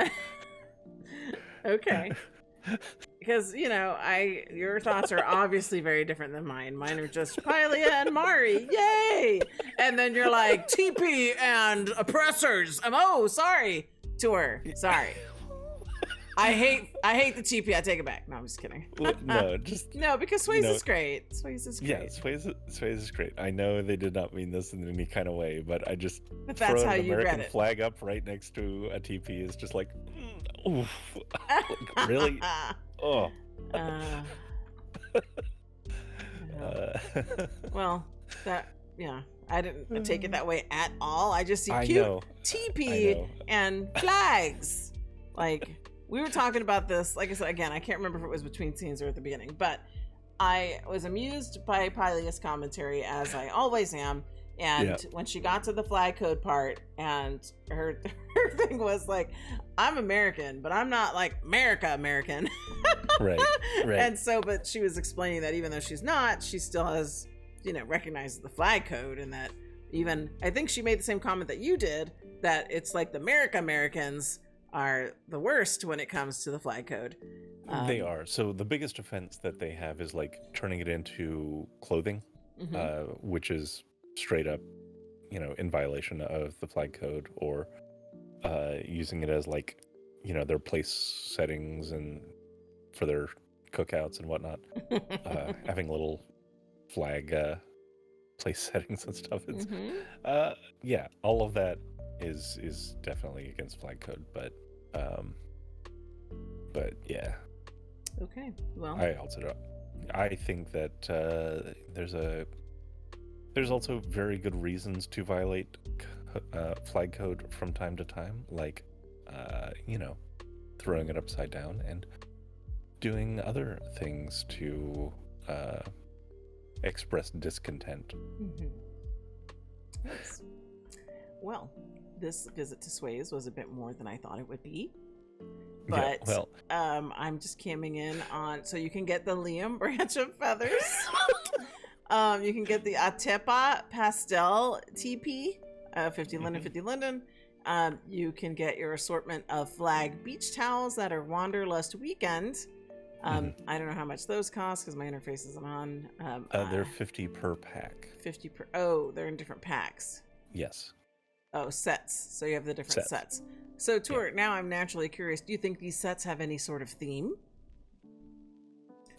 Okay. Because your thoughts are obviously very different than mine. Mine are just Pylia and Mari, yay! And then you're like TP and oppressors. Sorry, tour. Sorry. I hate the TP. I take it back. No, I'm just kidding. No, because Sways is great. Sways is great. Yeah, Sways is great. I know they did not mean this in any kind of way, but I just that's how an you American read it. flag up right next to a TP is just like, oof. Like, really? Oh. Well, I didn't take it that way at all. I just see cute TP and flags. Like, we were talking about this, like I said, again, I can't remember if it was between scenes or at the beginning, but I was amused by Pylia's commentary, as I always am. And when she got to the flag code part, and her thing was like, I'm American, but I'm not like American. Right. And so, but she was explaining that even though she's not, she still has, recognizes the flag code, and that even, I think she made the same comment that you did, that it's like the Americans are the worst when it comes to the flag code. They are. So the biggest offense that they have is like turning it into clothing, which is straight up, in violation of the flag code, or using it as like, their place settings and for their cookouts and whatnot. Having little flag place settings and stuff. It's all of that is definitely against flag code, but yeah. Okay. Well, I think that there's also very good reasons to violate flag code from time to time, like throwing it upside down and doing other things to express discontent. Yes. Well, this visit to Sway's was a bit more than I thought it would be. Yeah, But well, I'm just camming in on, so you can get the Liam branch of feathers. You can get the Atepa pastel TP, 50 Linden, 50 Linden. You can get your assortment of flag beach towels that are Wanderlust Weekend. I don't know how much those cost because my interface isn't on. they're 50 per pack. 50 per. Oh, they're in different packs. Yes. Oh, sets. So you have the different sets. So, Tor, now I'm naturally curious. Do you think these sets have any sort of theme?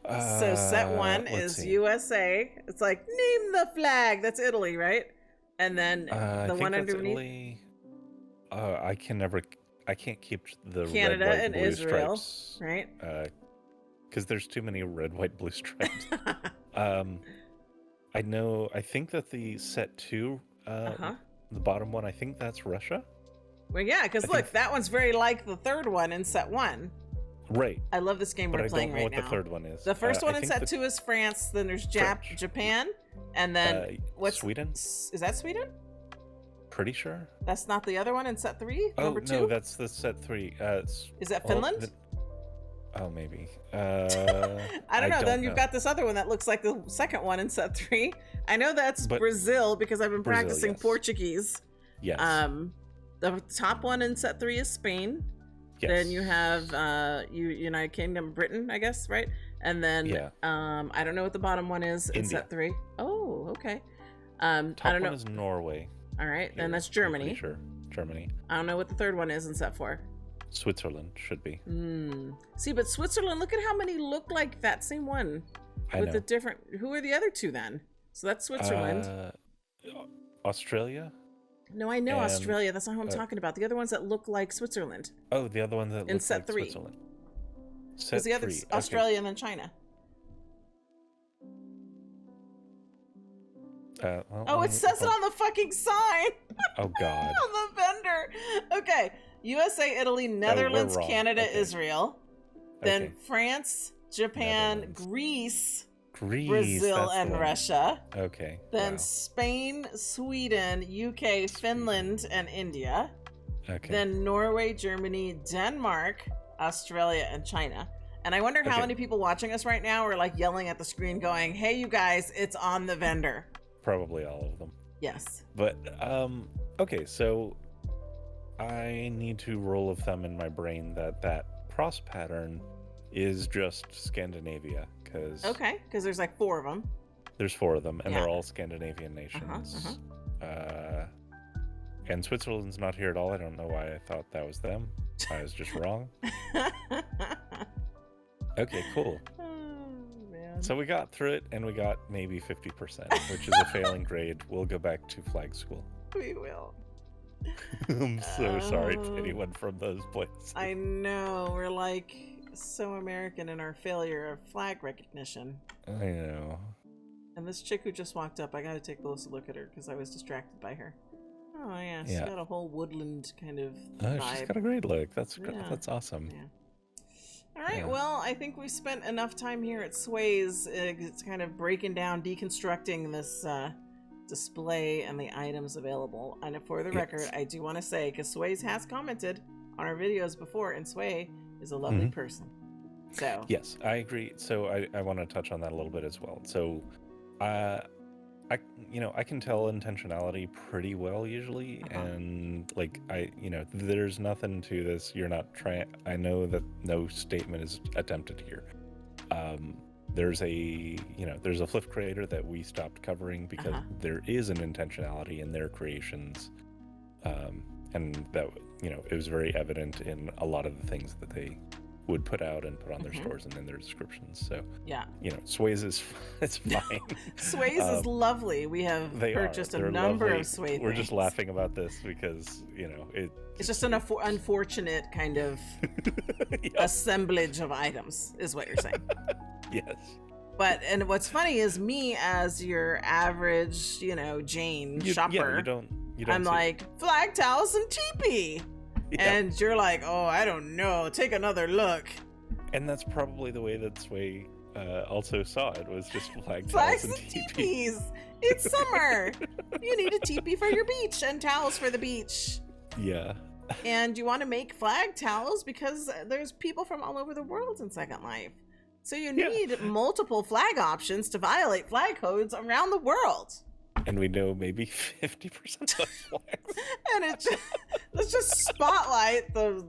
So set 1 is USA. It's like, name the flag. That's Italy, right? And then the one underneath. Italy. I can't keep the Canada red, white, and blue Israel, stripes, right? Because there's too many red, white, blue stripes. I think that the set 2, the bottom one, I think that's Russia. Well, yeah, because look, that one's very like the third one in set 1. Right. I love this game we're playing right now. I don't know what the third one is. The first one in set 2 is France, then there's Japan, and then Sweden? Is that Sweden? Pretty sure. That's not the other one in set 3? Oh, number 2? No, that's the set 3. Is that Finland? Maybe. I don't know. Then you've got this other one that looks like the second one in set 3. I know that's Brazil because I've been practicing Portuguese. Yes. The top one in set 3 is Spain. Yes. Then you have United Kingdom, Britain, I guess, right? And then I don't know what the bottom one is in set 3. Oh, okay. Top I don't know. One is Norway. All right, then that's Germany. I'm pretty sure. Germany. I don't know what the third one is in set 4. Switzerland should be. See, but Switzerland, look at how many look like that same one. With the different. Who are the other two then? So that's Switzerland. Australia? No, I know Australia. That's not who I'm talking about. The other ones that look like Switzerland. Oh, the other one that looks like 3. Switzerland. Set the other Australia and then China. It says it on the fucking sign. Oh, God. On the vendor. Okay. USA, Italy, Netherlands, Canada, Israel. Then France, Japan, Greece, Brazil, and Russia. Okay. Then Spain, Sweden, UK, Finland, and India. Okay. Then Norway, Germany, Denmark, Australia, and China. And I wonder how many people watching us right now are like yelling at the screen going, hey, you guys, it's on the vendor. Probably all of them. Yes. But, okay, so I need to roll of thumb in my brain that cross pattern is just Scandinavia. Because there's like 4 of them. There's 4 of them, and they're all Scandinavian nations. And Switzerland's not here at all. I don't know why I thought that was them. I was just wrong. Okay, cool. So we got through it, and we got maybe 50%, which is a failing grade. We'll go back to flag school. We will. I'm so sorry to anyone from those places. I know. We're like so American in our failure of flag recognition. I know. And this chick who just walked up, I got to take a closer look at her because I was distracted by her. Oh, yeah. She's got a whole woodland kind of vibe. She's got a great look. That's awesome. Yeah. All right, well, I think we spent enough time here at Sway's. It's kind of breaking down, deconstructing this display and the items available. And for the record, I do want to say, because Sway's has commented on our videos before, and Sway is a lovely person. So yes, I agree. So I want to touch on that a little bit as well. So I can tell intentionality pretty well usually, and there's nothing to this. You're not trying. I know that no statement is attempted here. There's a Fliff creator that we stopped covering because there is an intentionality in their creations, and that it was very evident in a lot of the things that they would put out and put on their stores and in their descriptions. So Sway's it's fine. Sway's is lovely. We have purchased a number of Sway things. We're just laughing about this because it's just an unfortunate kind of assemblage of items is what you're saying. Yes. And what's funny is me as your average Jane shopper, I'm like flag towels and teepee. Yeah. And you're like, oh, I don't know. Take another look. And that's probably the way that Sway also saw it, was just flags and teepees. It's summer. You need a teepee for your beach and towels for the beach. Yeah. And you want to make flag towels because there's people from all over the world in Second Life. So you need multiple flag options to violate flag codes around the world. And we know maybe 50% of those flags. And let's just spotlight the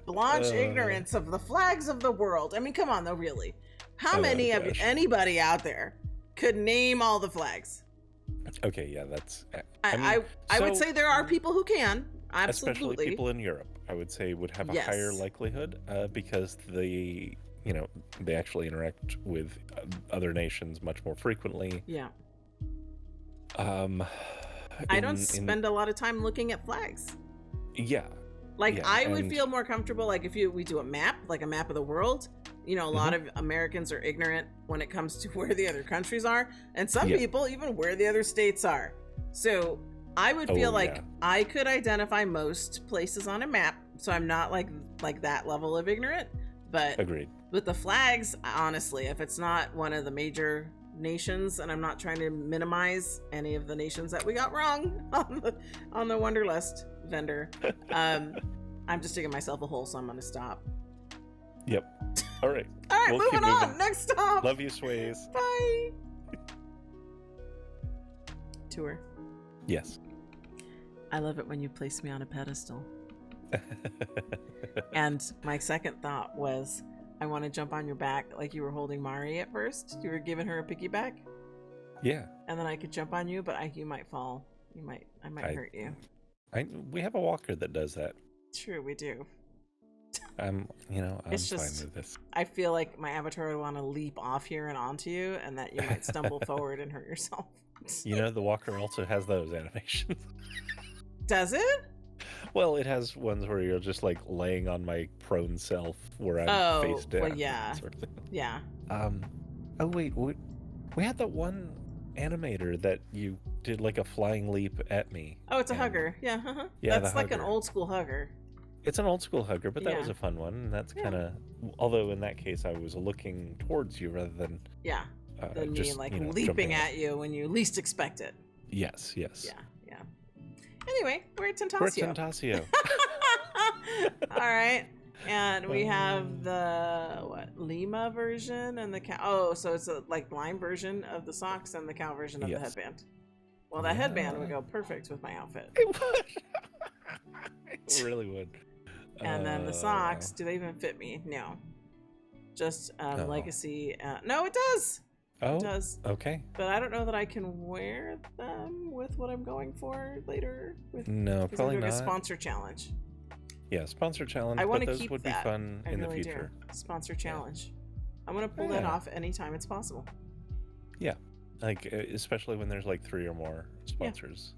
Blanche ignorance of the flags of the world. I mean, come on, though, really. How many of anybody out there could name all the flags? Okay, yeah, that's... I would say there are people who can. Absolutely. Especially people in Europe, I would say, would have a higher likelihood because they actually interact with other nations much more frequently. Yeah. I don't spend a lot of time looking at flags. Yeah. I would feel more comfortable if we do a map, like a map of the world. A lot of Americans are ignorant when it comes to where the other countries are, and some people even where the other states are. So I would feel I could identify most places on a map, so I'm not like that level of ignorant. But agreed. With the flags, honestly, if it's not one of the major nations, and I'm not trying to minimize any of the nations that we got wrong on the Wonderlust vendor, I'm just digging myself a hole, so I'm gonna stop. Yep. All right. We'll moving on. Next stop. Love you, Sways. Bye. Tour. Yes. I love it when you place me on a pedestal. And my second thought was, I want to jump on your back like you were holding Mari at first. You were giving her a piggyback. Yeah. And then I could jump on you, but you might fall. I might hurt you. We have a walker that does that. True, we do. I'm fine just, with this. I feel like my avatar would want to leap off here and onto you, and that you might stumble forward and hurt yourself. The walker also has those animations. Does it? Well, it has ones where you're just laying on my prone self where I'm face down. Well, yeah. Sort of thing. Yeah. Oh wait, we had that one animator that you did a flying leap at me. Oh, it's a hugger. Yeah. Yeah, that's like an old school hugger. It's an old school hugger, but that was a fun one, and that's kind of. Although in that case, I was looking towards you rather than. Yeah. Than just, me leaping at you when you least expect it. Yes. Yeah. Anyway, we're at Tentacio. We're at Tentacio. All right. And we have the Lima version and the cow. Oh, so it's a blind version of the socks and the cow version of the headband. Well, that headband would go perfect with my outfit. It would. It really would. And then the socks, do they even fit me? No. Just Legacy. No, it does. Oh, it does. Okay. But I don't know that I can wear them with what I'm going for later. No, probably not. A sponsor challenge. Yeah, sponsor challenge. I want to those keep would that. be fun in really the future. Do. Sponsor challenge. I'm gonna pull that off anytime it's possible. Yeah, especially when there's 3 or more sponsors.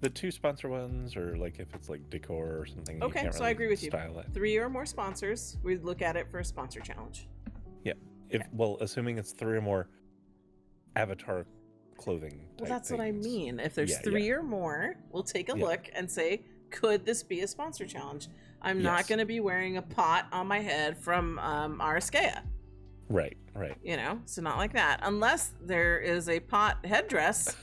The 2 sponsor ones, or if it's decor or something. Okay, you can't so really I agree with you. Style it. 3 or more sponsors, we'd look at it for a sponsor challenge. Yeah. Well, assuming it's 3 or more avatar clothing. Well, that's what I mean. If there's 3 or more, we'll take a Yeah. look and say, could this be a sponsor challenge? I'm not going to be wearing a pot on my head from Araskea. Right. So not like that. Unless there is a pot headdress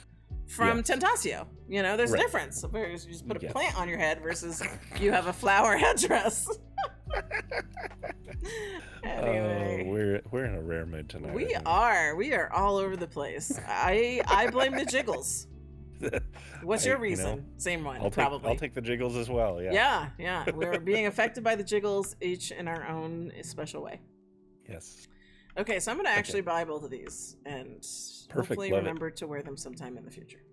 from Tentacio. There's a difference. So you just put a plant on your head versus you have a flower headdress. Anyway, we're in a rare mood tonight. We are all over the place. I blame the jiggles. What's your reason? Same one, probably. I'll take the jiggles as well. Yeah. Yeah. We're being affected by the jiggles, each in our own special way. Yes. Okay, so I'm going to actually buy both of these and hopefully remember to wear them sometime in the future.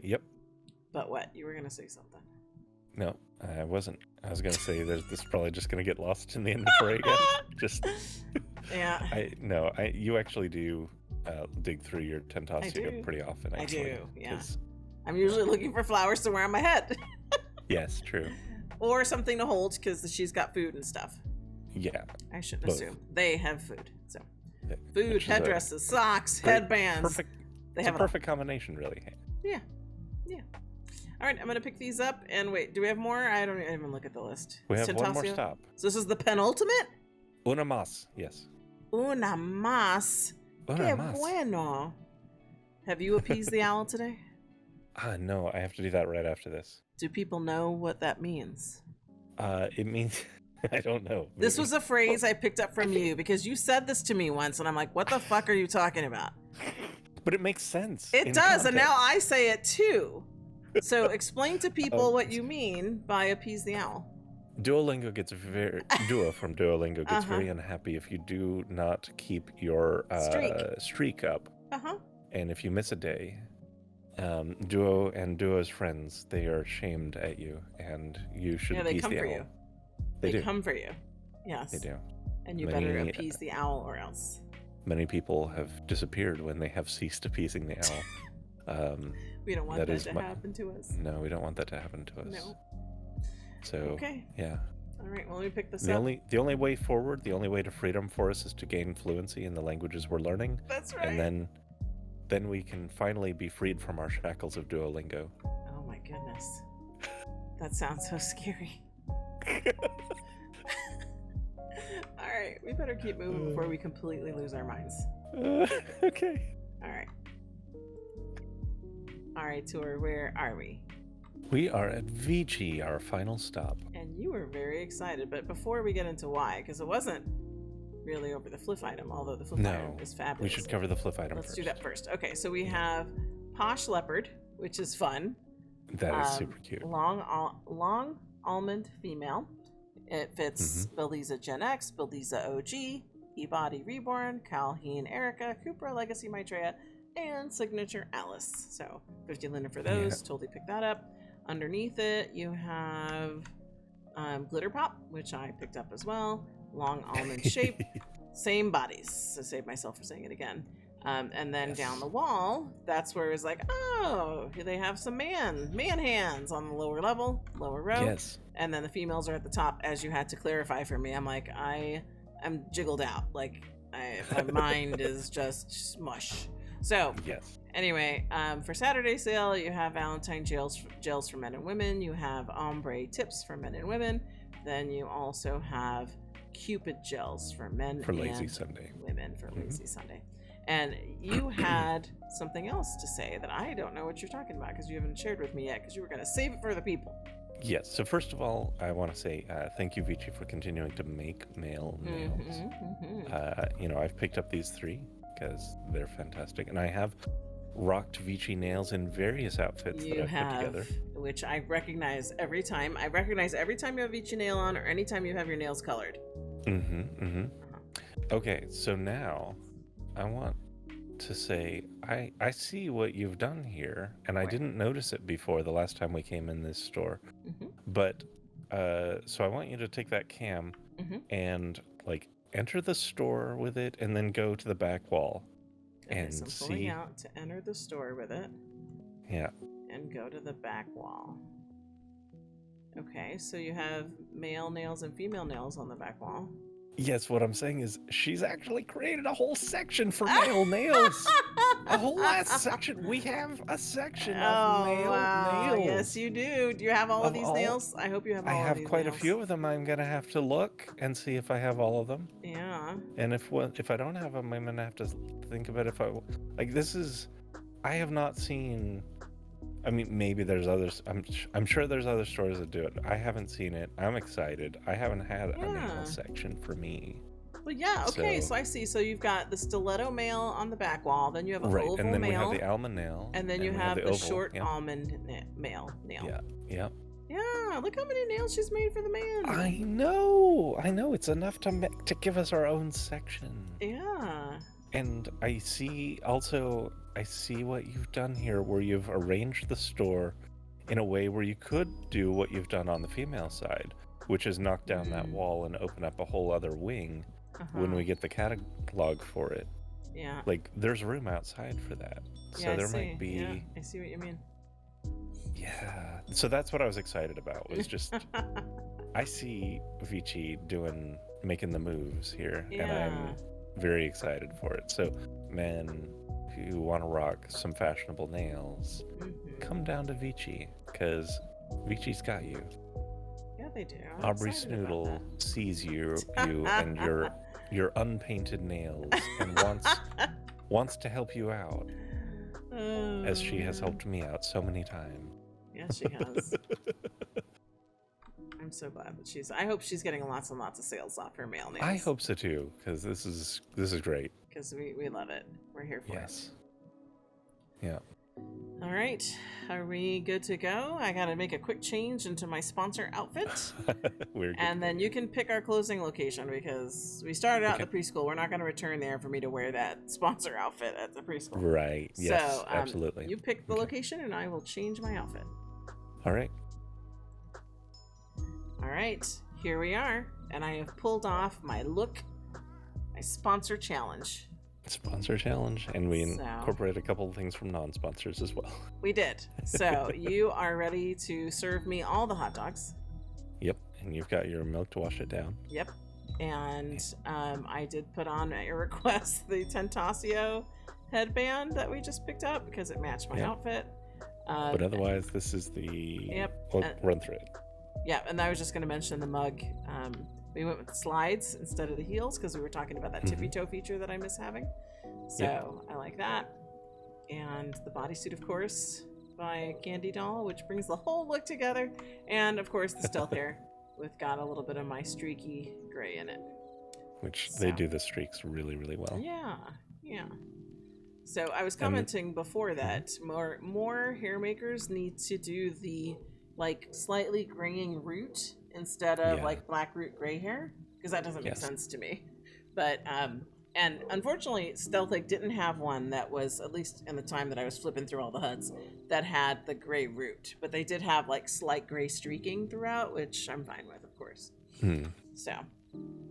Yep. But what? You were going to say something. No, I wasn't. I was going to say this is probably just going to get lost in the inventory again. Just. Yeah. You actually do dig through your Tentacio pretty often. Actually, I do, yeah. I'm usually looking for flowers to wear on my head. Yes, true. Or something to hold because she's got food and stuff. Yeah. I shouldn't assume. They have food. So, food, headdresses, socks, headbands. Perfect. It's a perfect combination, really. Yeah. All right, I'm going to pick these up. And wait, do we have more? I don't even look at the list. We have one more stop. So this is the penultimate? Una más, yes. Una más. Qué bueno. Have you appeased the owl today? No, I have to do that right after this. Do people know what that means? It means I don't know. This was a phrase I picked up from you because you said this to me once, and I'm like, what the fuck are you talking about? But it makes sense. It in does, and context. now I say it too. So explain to people what you mean by appease the owl. Duo from Duolingo gets very unhappy if you do not keep your streak up. And if you miss a day, Duo and Duo's friends, they are shamed at you, and you should appease the owl. You. They come for you. Yes. They do. And you better appease the owl or else. Many people have disappeared when they have ceased appeasing the owl. We don't want that to happen to us. No, we don't want that to happen to us. No. So, okay. Yeah. All right, well, let me pick this up. The only way forward, the only way to freedom for us is to gain fluency in the languages we're learning. That's right. And then we can finally be freed from our shackles of Duolingo. Oh my goodness. That sounds so scary. All right, we better keep moving before we completely lose our minds. Okay. All right, Tour, where are we? We are at Veechi, our final stop. And you were very excited, but before we get into why, because it wasn't really over the flip item, although the flip item is fabulous. We should cover the flip item Let's first. do that first. Okay, so we have Posh Leopard, which is fun. That is super cute. Long almond female. It fits Beliza Gen X, Beliza OG, E-Body Reborn, Calheen Erica, Cooper Legacy Maitreya, and Signature Alice. So 50 Linden for those. Yeah. Totally pick that up. Underneath it, you have Glitter Pop, which I picked up as well. Long almond shape. Same bodies. So save myself for saying it again. And then down the wall, that's where it's like, oh, they have some man hands on the lower level, lower row. Yes. And then the females are at the top, as you had to clarify for me. I'm like, I am jiggled out. Like, my mind is just mush. So, yes. Anyway, for Saturday sale, you have Valentine gels for men and women. You have ombre tips for men and women. Then you also have Cupid gels for men and Lazy Sunday. Women for Lazy Sunday. And you had something else to say that I don't know what you're talking about because you haven't shared with me yet because you were going to save it for the people. Yes. So first of all, I want to say thank you, Veechi, for continuing to make male nails. I've picked up these 3 because they're fantastic. And I have rocked Veechi nails in various outfits that I've put together. Which I recognize every time. I recognize every time you have Veechi nail on or anytime you have your nails colored. Okay, so now I want to say I see what you've done here, and I didn't notice it before the last time we came in this store. But so I want you to take that cam and like enter the store with it, and then go to the back wall and so I'm see. pulling out to enter the store with it. Yeah. And go to the back wall. Okay, so you have male nails and female nails on the back wall. Yes, what I'm saying is she's actually created a whole section for male nails. A whole last section. We have a section of male nails. Yes, you do. Do you have all of these nails? I hope you have all of these nails. I have quite a few of them. I'm going to have to look and see if I have all of them. Yeah. And if I don't have them, I'm going to have to think about if I have not seen... I mean, maybe there's others. I'm sure there's other stores that do it. I haven't seen it. I'm excited. I haven't had a nail section for me. Well, yeah. Okay, so I see. So you've got the stiletto male on the back wall. Then you have a oval and then male. We have the almond nail. And then you have the short almond male nail. Yeah. Yeah. Look how many nails she's made for the man. I know. It's enough to give us our own section. Yeah. And I see what you've done here, where you've arranged the store in a way where you could do what you've done on the female side, which is knock down that wall and open up a whole other wing when we get the catalog for it. Yeah. Like, there's room outside for that. So there might be... Yeah, I see what you mean. Yeah. So that's what I was excited about, was just... I see Veechi making the moves here, and I'm very excited for it. So, men who want to rock some fashionable nails, come down to Veechi, because Veechi's got you. Yeah, they do. Aubrey Snoodle sees you and your unpainted nails and wants to help you out. as she has helped me out so many times. Yes, she has. I'm so glad that I hope she's getting lots and lots of sales off her mail nails. I hope so too, because this is great. Because we love it. We're here for it. Yeah. All right. Are we good to go? I got to make a quick change into my sponsor outfit. And then you can pick our closing location because we started out at the preschool. We're not going to return there for me to wear that sponsor outfit at the preschool. Right. Yes, so, absolutely. You pick the location and I will change my outfit. All right. All right. Here we are. And I have pulled off my sponsor challenge. Sponsor challenge, and we incorporate a couple of things from non-sponsors as well. We did. So you are ready to serve me all the hot dogs. Yep, and you've got your milk to wash it down. Yep, and I did put on at your request the Tentacio headband that we just picked up because it matched my outfit. But otherwise, this is the... Yep. We'll run through it. Yeah, and I was just going to mention the mug. We went with slides instead of the heels because we were talking about that tippy toe feature that I miss having. So I like that. And the bodysuit, of course, by CandyDoll, which brings the whole look together. And of course, the stealth hair with got a little bit of my streaky gray in it. Which they do the streaks really, really well. Yeah, yeah. So I was commenting before that more hair makers need to do the slightly graying root instead of black root gray hair, because that doesn't make sense to me. But and unfortunately Stealthic didn't have one that was, at least in the time that I was flipping through all the HUDs, that had the gray root, but they did have slight gray streaking throughout, which I'm fine with, of course. So,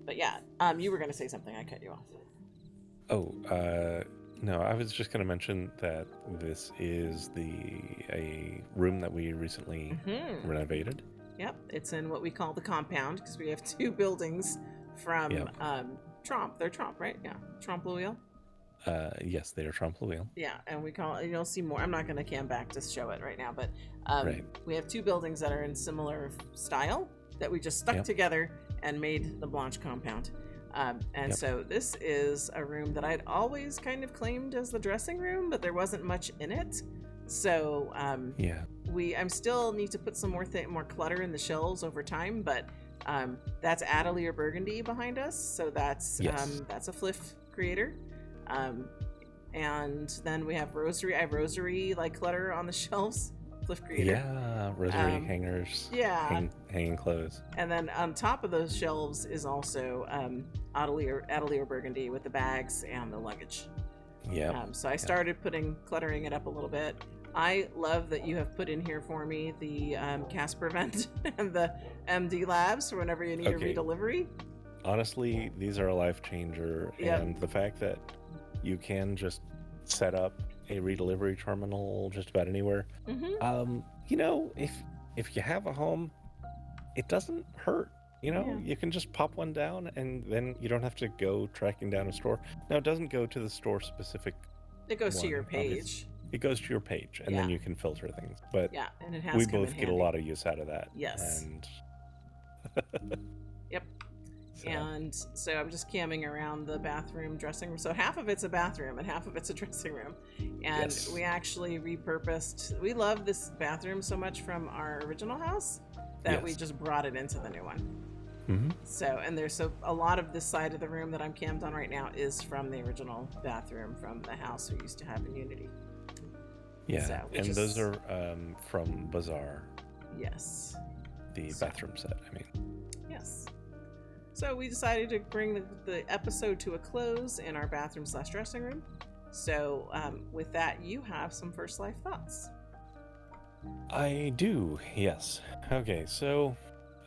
but yeah, you were going to say something. I cut you off. No, I was just going to mention that this is a room that we recently renovated. Yep, it's in what we call the compound because we have two buildings from Tromp. They're Tromp, right? Yeah, Tromp Louisville. Yes, they are Tromp Louisville. Yeah, and we call it, you'll see more. I'm not going to cam back to show it right now, but we have two buildings that are in similar style that we just stuck together and made the Blanche compound. So this is a room that I'd always kind of claimed as the dressing room, but there wasn't much in it. So I still need to put some more clutter in the shelves over time, but that's Atelier Burgundy behind us, so that's a FLF creator. And then we have rosary. I have rosary clutter on the shelves. FLF creator. Yeah, rosary hangers. Yeah, hanging clothes. And then on top of those shelves is also Atelier Burgundy with the bags and the luggage. Yeah. So I started cluttering it up a little bit. I love that you have put in here for me the Casper vent and the MD Labs for whenever you need a redelivery. Honestly, these are a life changer, and the fact that you can just set up a redelivery terminal just about anywhere. If you have a home, it doesn't hurt. You can just pop one down, and then you don't have to go tracking down a store. Now, it doesn't go to the store specific. It goes to your page. It goes to your page, and then you can filter things. But and it has we both get a lot of use out of that. Yes. And yep. And so I'm just camming around the bathroom, dressing room. So half of it's a bathroom and half of it's a dressing room. And we actually repurposed. We love this bathroom so much from our original house that we just brought it into the new one. So, and there's a lot of this side of the room that I'm cammed on right now is from the original bathroom from the house we used to have in Unity. Yeah, so, and those are from Bazaar. Yes. The bathroom set, I mean. Yes. So we decided to bring the episode to a close in our bathroom/dressing room. So with that, you have some first life thoughts. I do, yes. Okay, so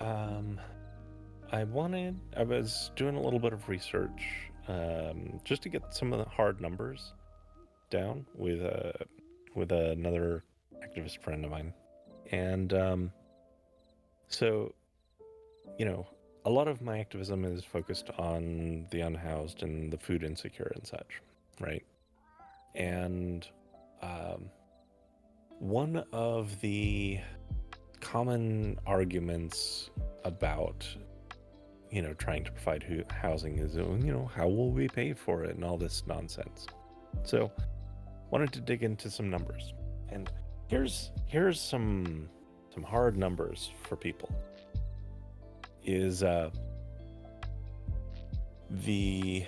I was doing a little bit of research just to get some of the hard numbers down with another activist friend of mine. And so, a lot of my activism is focused on the unhoused and the food insecure and such, right? And one of the common arguments about, trying to provide housing is, how will we pay for it and all this nonsense. So wanted to dig into some numbers. And here's some hard numbers for people. Is the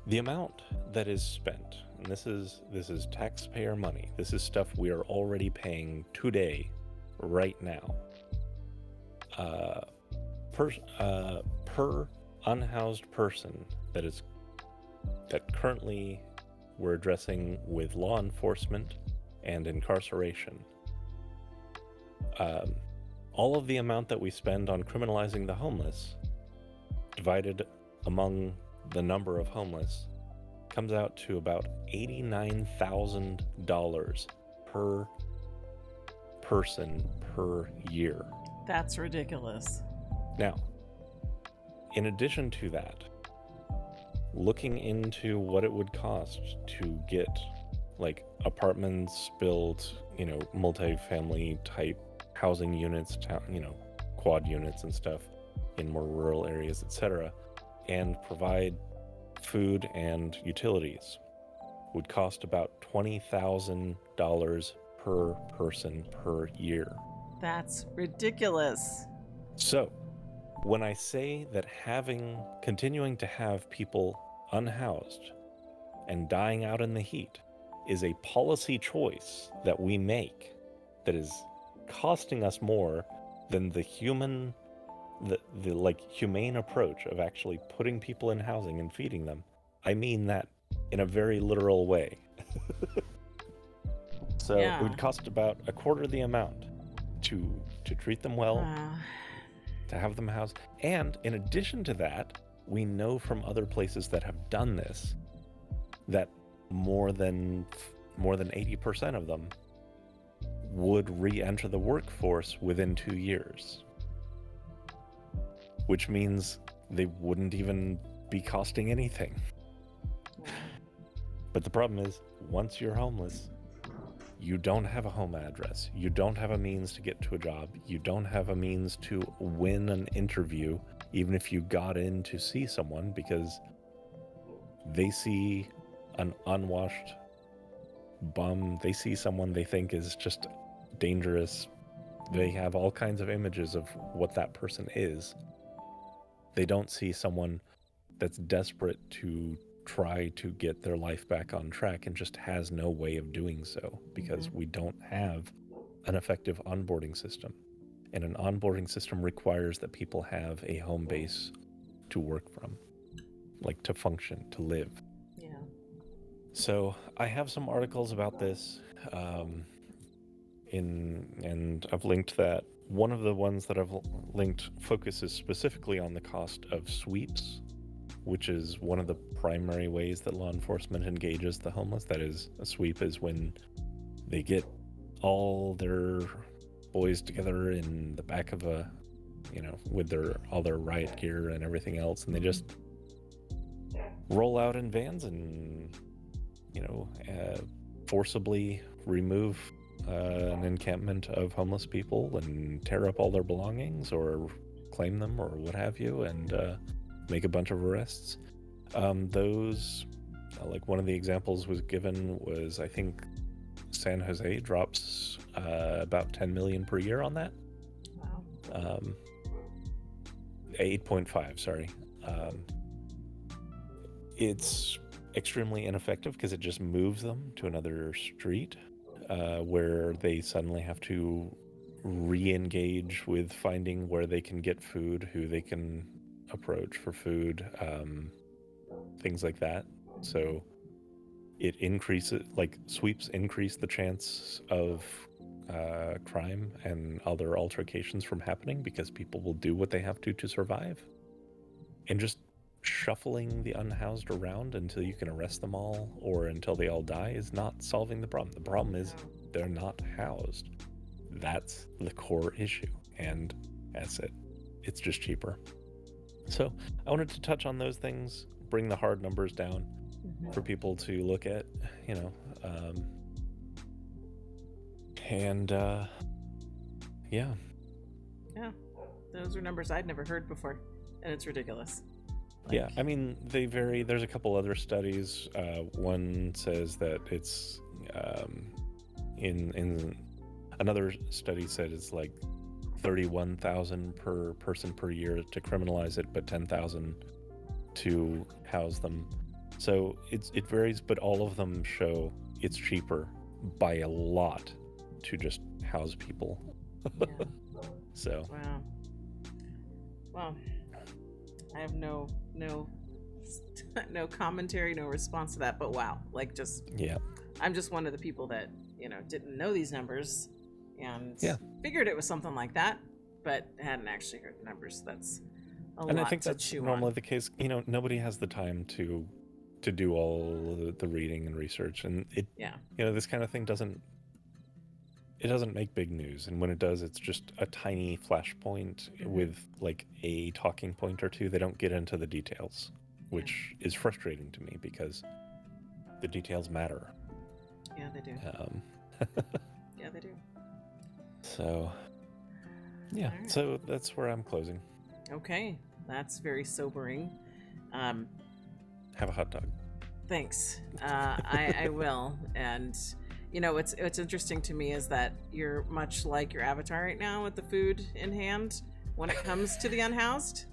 amount that is spent, and this is taxpayer money. This is stuff we are already paying today, right now. Per unhoused person that currently we're addressing with law enforcement and incarceration. All of the amount that we spend on criminalizing the homeless, divided among the number of homeless, comes out to about $89,000 per person per year. That's ridiculous. Now, in addition to that, looking into what it would cost to get like apartments built, multi-family type housing units, quad units and stuff in more rural areas, etc., and provide food and utilities, would cost about $20,000 per person per year. That's ridiculous. So, when I say that continuing to have people unhoused and dying out in the heat is a policy choice that we make that is costing us more than the humane approach of actually putting people in housing and feeding them, I mean that in a very literal way. So yeah. It would cost about a quarter the amount to treat them well, to have them housed. And in addition to that, we know from other places that have done this that more than 80% of them would re-enter the workforce within 2 years, which means they wouldn't even be costing anything. But the problem is, once you're homeless, you don't have a home address. You don't have a means to get to a job. You don't have a means to win an interview, even if you got in to see someone, because they see an unwashed bum. They see someone they think is just dangerous. They have all kinds of images of what that person is. They don't see someone that's desperate to try to get their life back on track and just has no way of doing so, because we don't have an effective onboarding system. And an onboarding system requires that people have a home base to work from, like to function, to live. Yeah. So I have some articles about this, and I've linked that. One of the ones that I've linked focuses specifically on the cost of sweeps, which is one of the primary ways that law enforcement engages the homeless. That is, a sweep is when they get all their boys together in the back of a, with all their riot gear and everything else, and they just roll out in vans and, forcibly remove an encampment of homeless people and tear up all their belongings or claim them or what have you, and make a bunch of arrests. Those, like one of the examples was given was, I think, San Jose drops about 10 million per year on that. Wow. 8.5, sorry. It's extremely ineffective because it just moves them to another street where they suddenly have to re-engage with finding where they can get food, who they can approach for food, things like that. So it increases, sweeps increase the chance of crime and other altercations from happening, because people will do what they have to survive. And just shuffling the unhoused around until you can arrest them all or until they all die is not solving the problem. The problem is they're not housed. That's the core issue, and that's it. It's just cheaper. So I wanted to touch on those things, bring the hard numbers down for people to look at, and yeah, those are numbers I'd never heard before, and it's ridiculous. Yeah, I mean, they vary. There's a couple other studies. One says that it's in another study said it's like 31,000 per person per year to criminalize it, but 10,000 to house them. So it varies, but all of them show it's cheaper by a lot to just house people. Yeah. So Wow. Well, I have no commentary, no response to that, but wow. Like, just, yeah, I'm just one of the people that, didn't know these numbers and Yeah. figured it was something like that, but hadn't actually heard the numbers. That's a lot and I think to that's chew normally on. the case. Nobody has the time to do all the reading and research, and Yeah. this kind of thing doesn't make big news, and when it does, it's just a tiny flashpoint with like a talking point or two. They don't get into the details, which is frustrating to me because the details matter. Yeah, they do. Yeah, they do. So yeah, All right. so that's where I'm closing. Okay, that's very sobering. Have a hot dog. Thanks. I will. And what's interesting to me is that you're much like your avatar right now with the food in hand when it comes to the unhoused.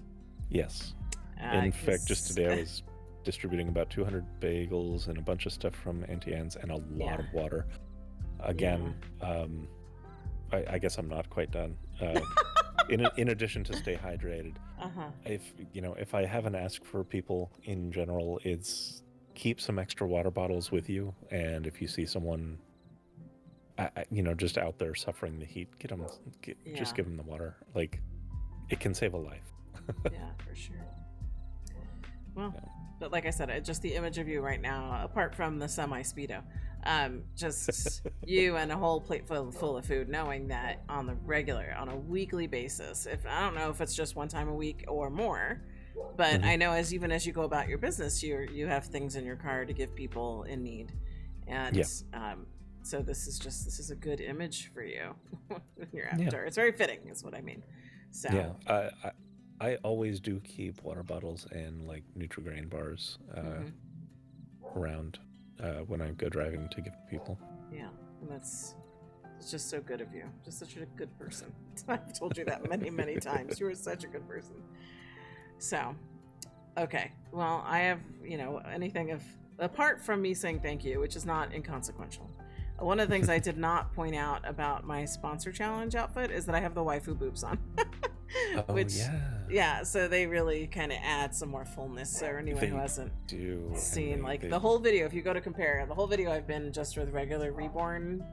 Yes. In fact, just today I was distributing about 200 bagels and a bunch of stuff from Auntie Anne's and a lot of water. Again, I guess I'm not quite done. In addition to stay hydrated, if I have an ask for people in general, it's keep some extra water bottles with you, and if you see someone, just out there suffering the heat, just give them the water. Like, it can save a life. Yeah, for sure. Well, but like I said, just the image of you right now, apart from the semi-speedo, just you and a whole plate full of food, knowing that on a weekly basis, if I don't know if it's just one time a week or more, but I know even as you go about your business, you have things in your car to give people in need, and so this is a good image for you with your avatar. It's very fitting, is what I mean. So yeah, I always do keep water bottles and like Nutri-Grain bars around when I go driving to give to people. Yeah, and it's just so good of you. Just such a good person. I've told you that many times. You are such a good person. So, okay. Well, I have, anything apart from me saying thank you, which is not inconsequential. One of the things I did not point out about my sponsor challenge outfit is that I have the waifu boobs on. So they really kind of add some more fullness. So anyone who hasn't seen the whole video, if you go to compare the whole video, I've been just with regular reborn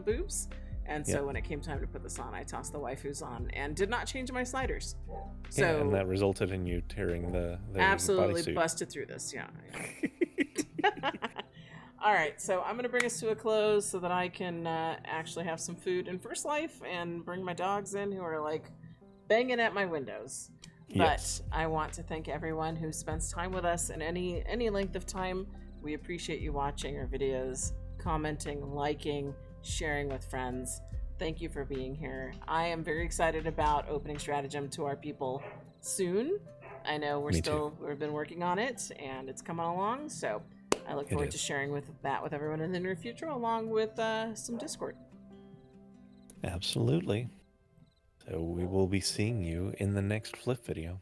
boobs, and so when it came time to put this on, I tossed the waifus on and did not change my sliders. So and that resulted in you tearing the absolutely bodysuit. Busted through this. Yeah. All right, so I'm gonna bring us to a close so that I can actually have some food in First Life and bring my dogs in who are like banging at my windows. But I want to thank everyone who spends time with us in any length of time. We appreciate you watching our videos, commenting, liking, sharing with friends. Thank you for being here. I am very excited about opening Stratagem to our people soon. I know we've been working on it and it's coming along, so I look forward to sharing with everyone in the near future, along with some Discord. Absolutely. So we will be seeing you in the next flip video.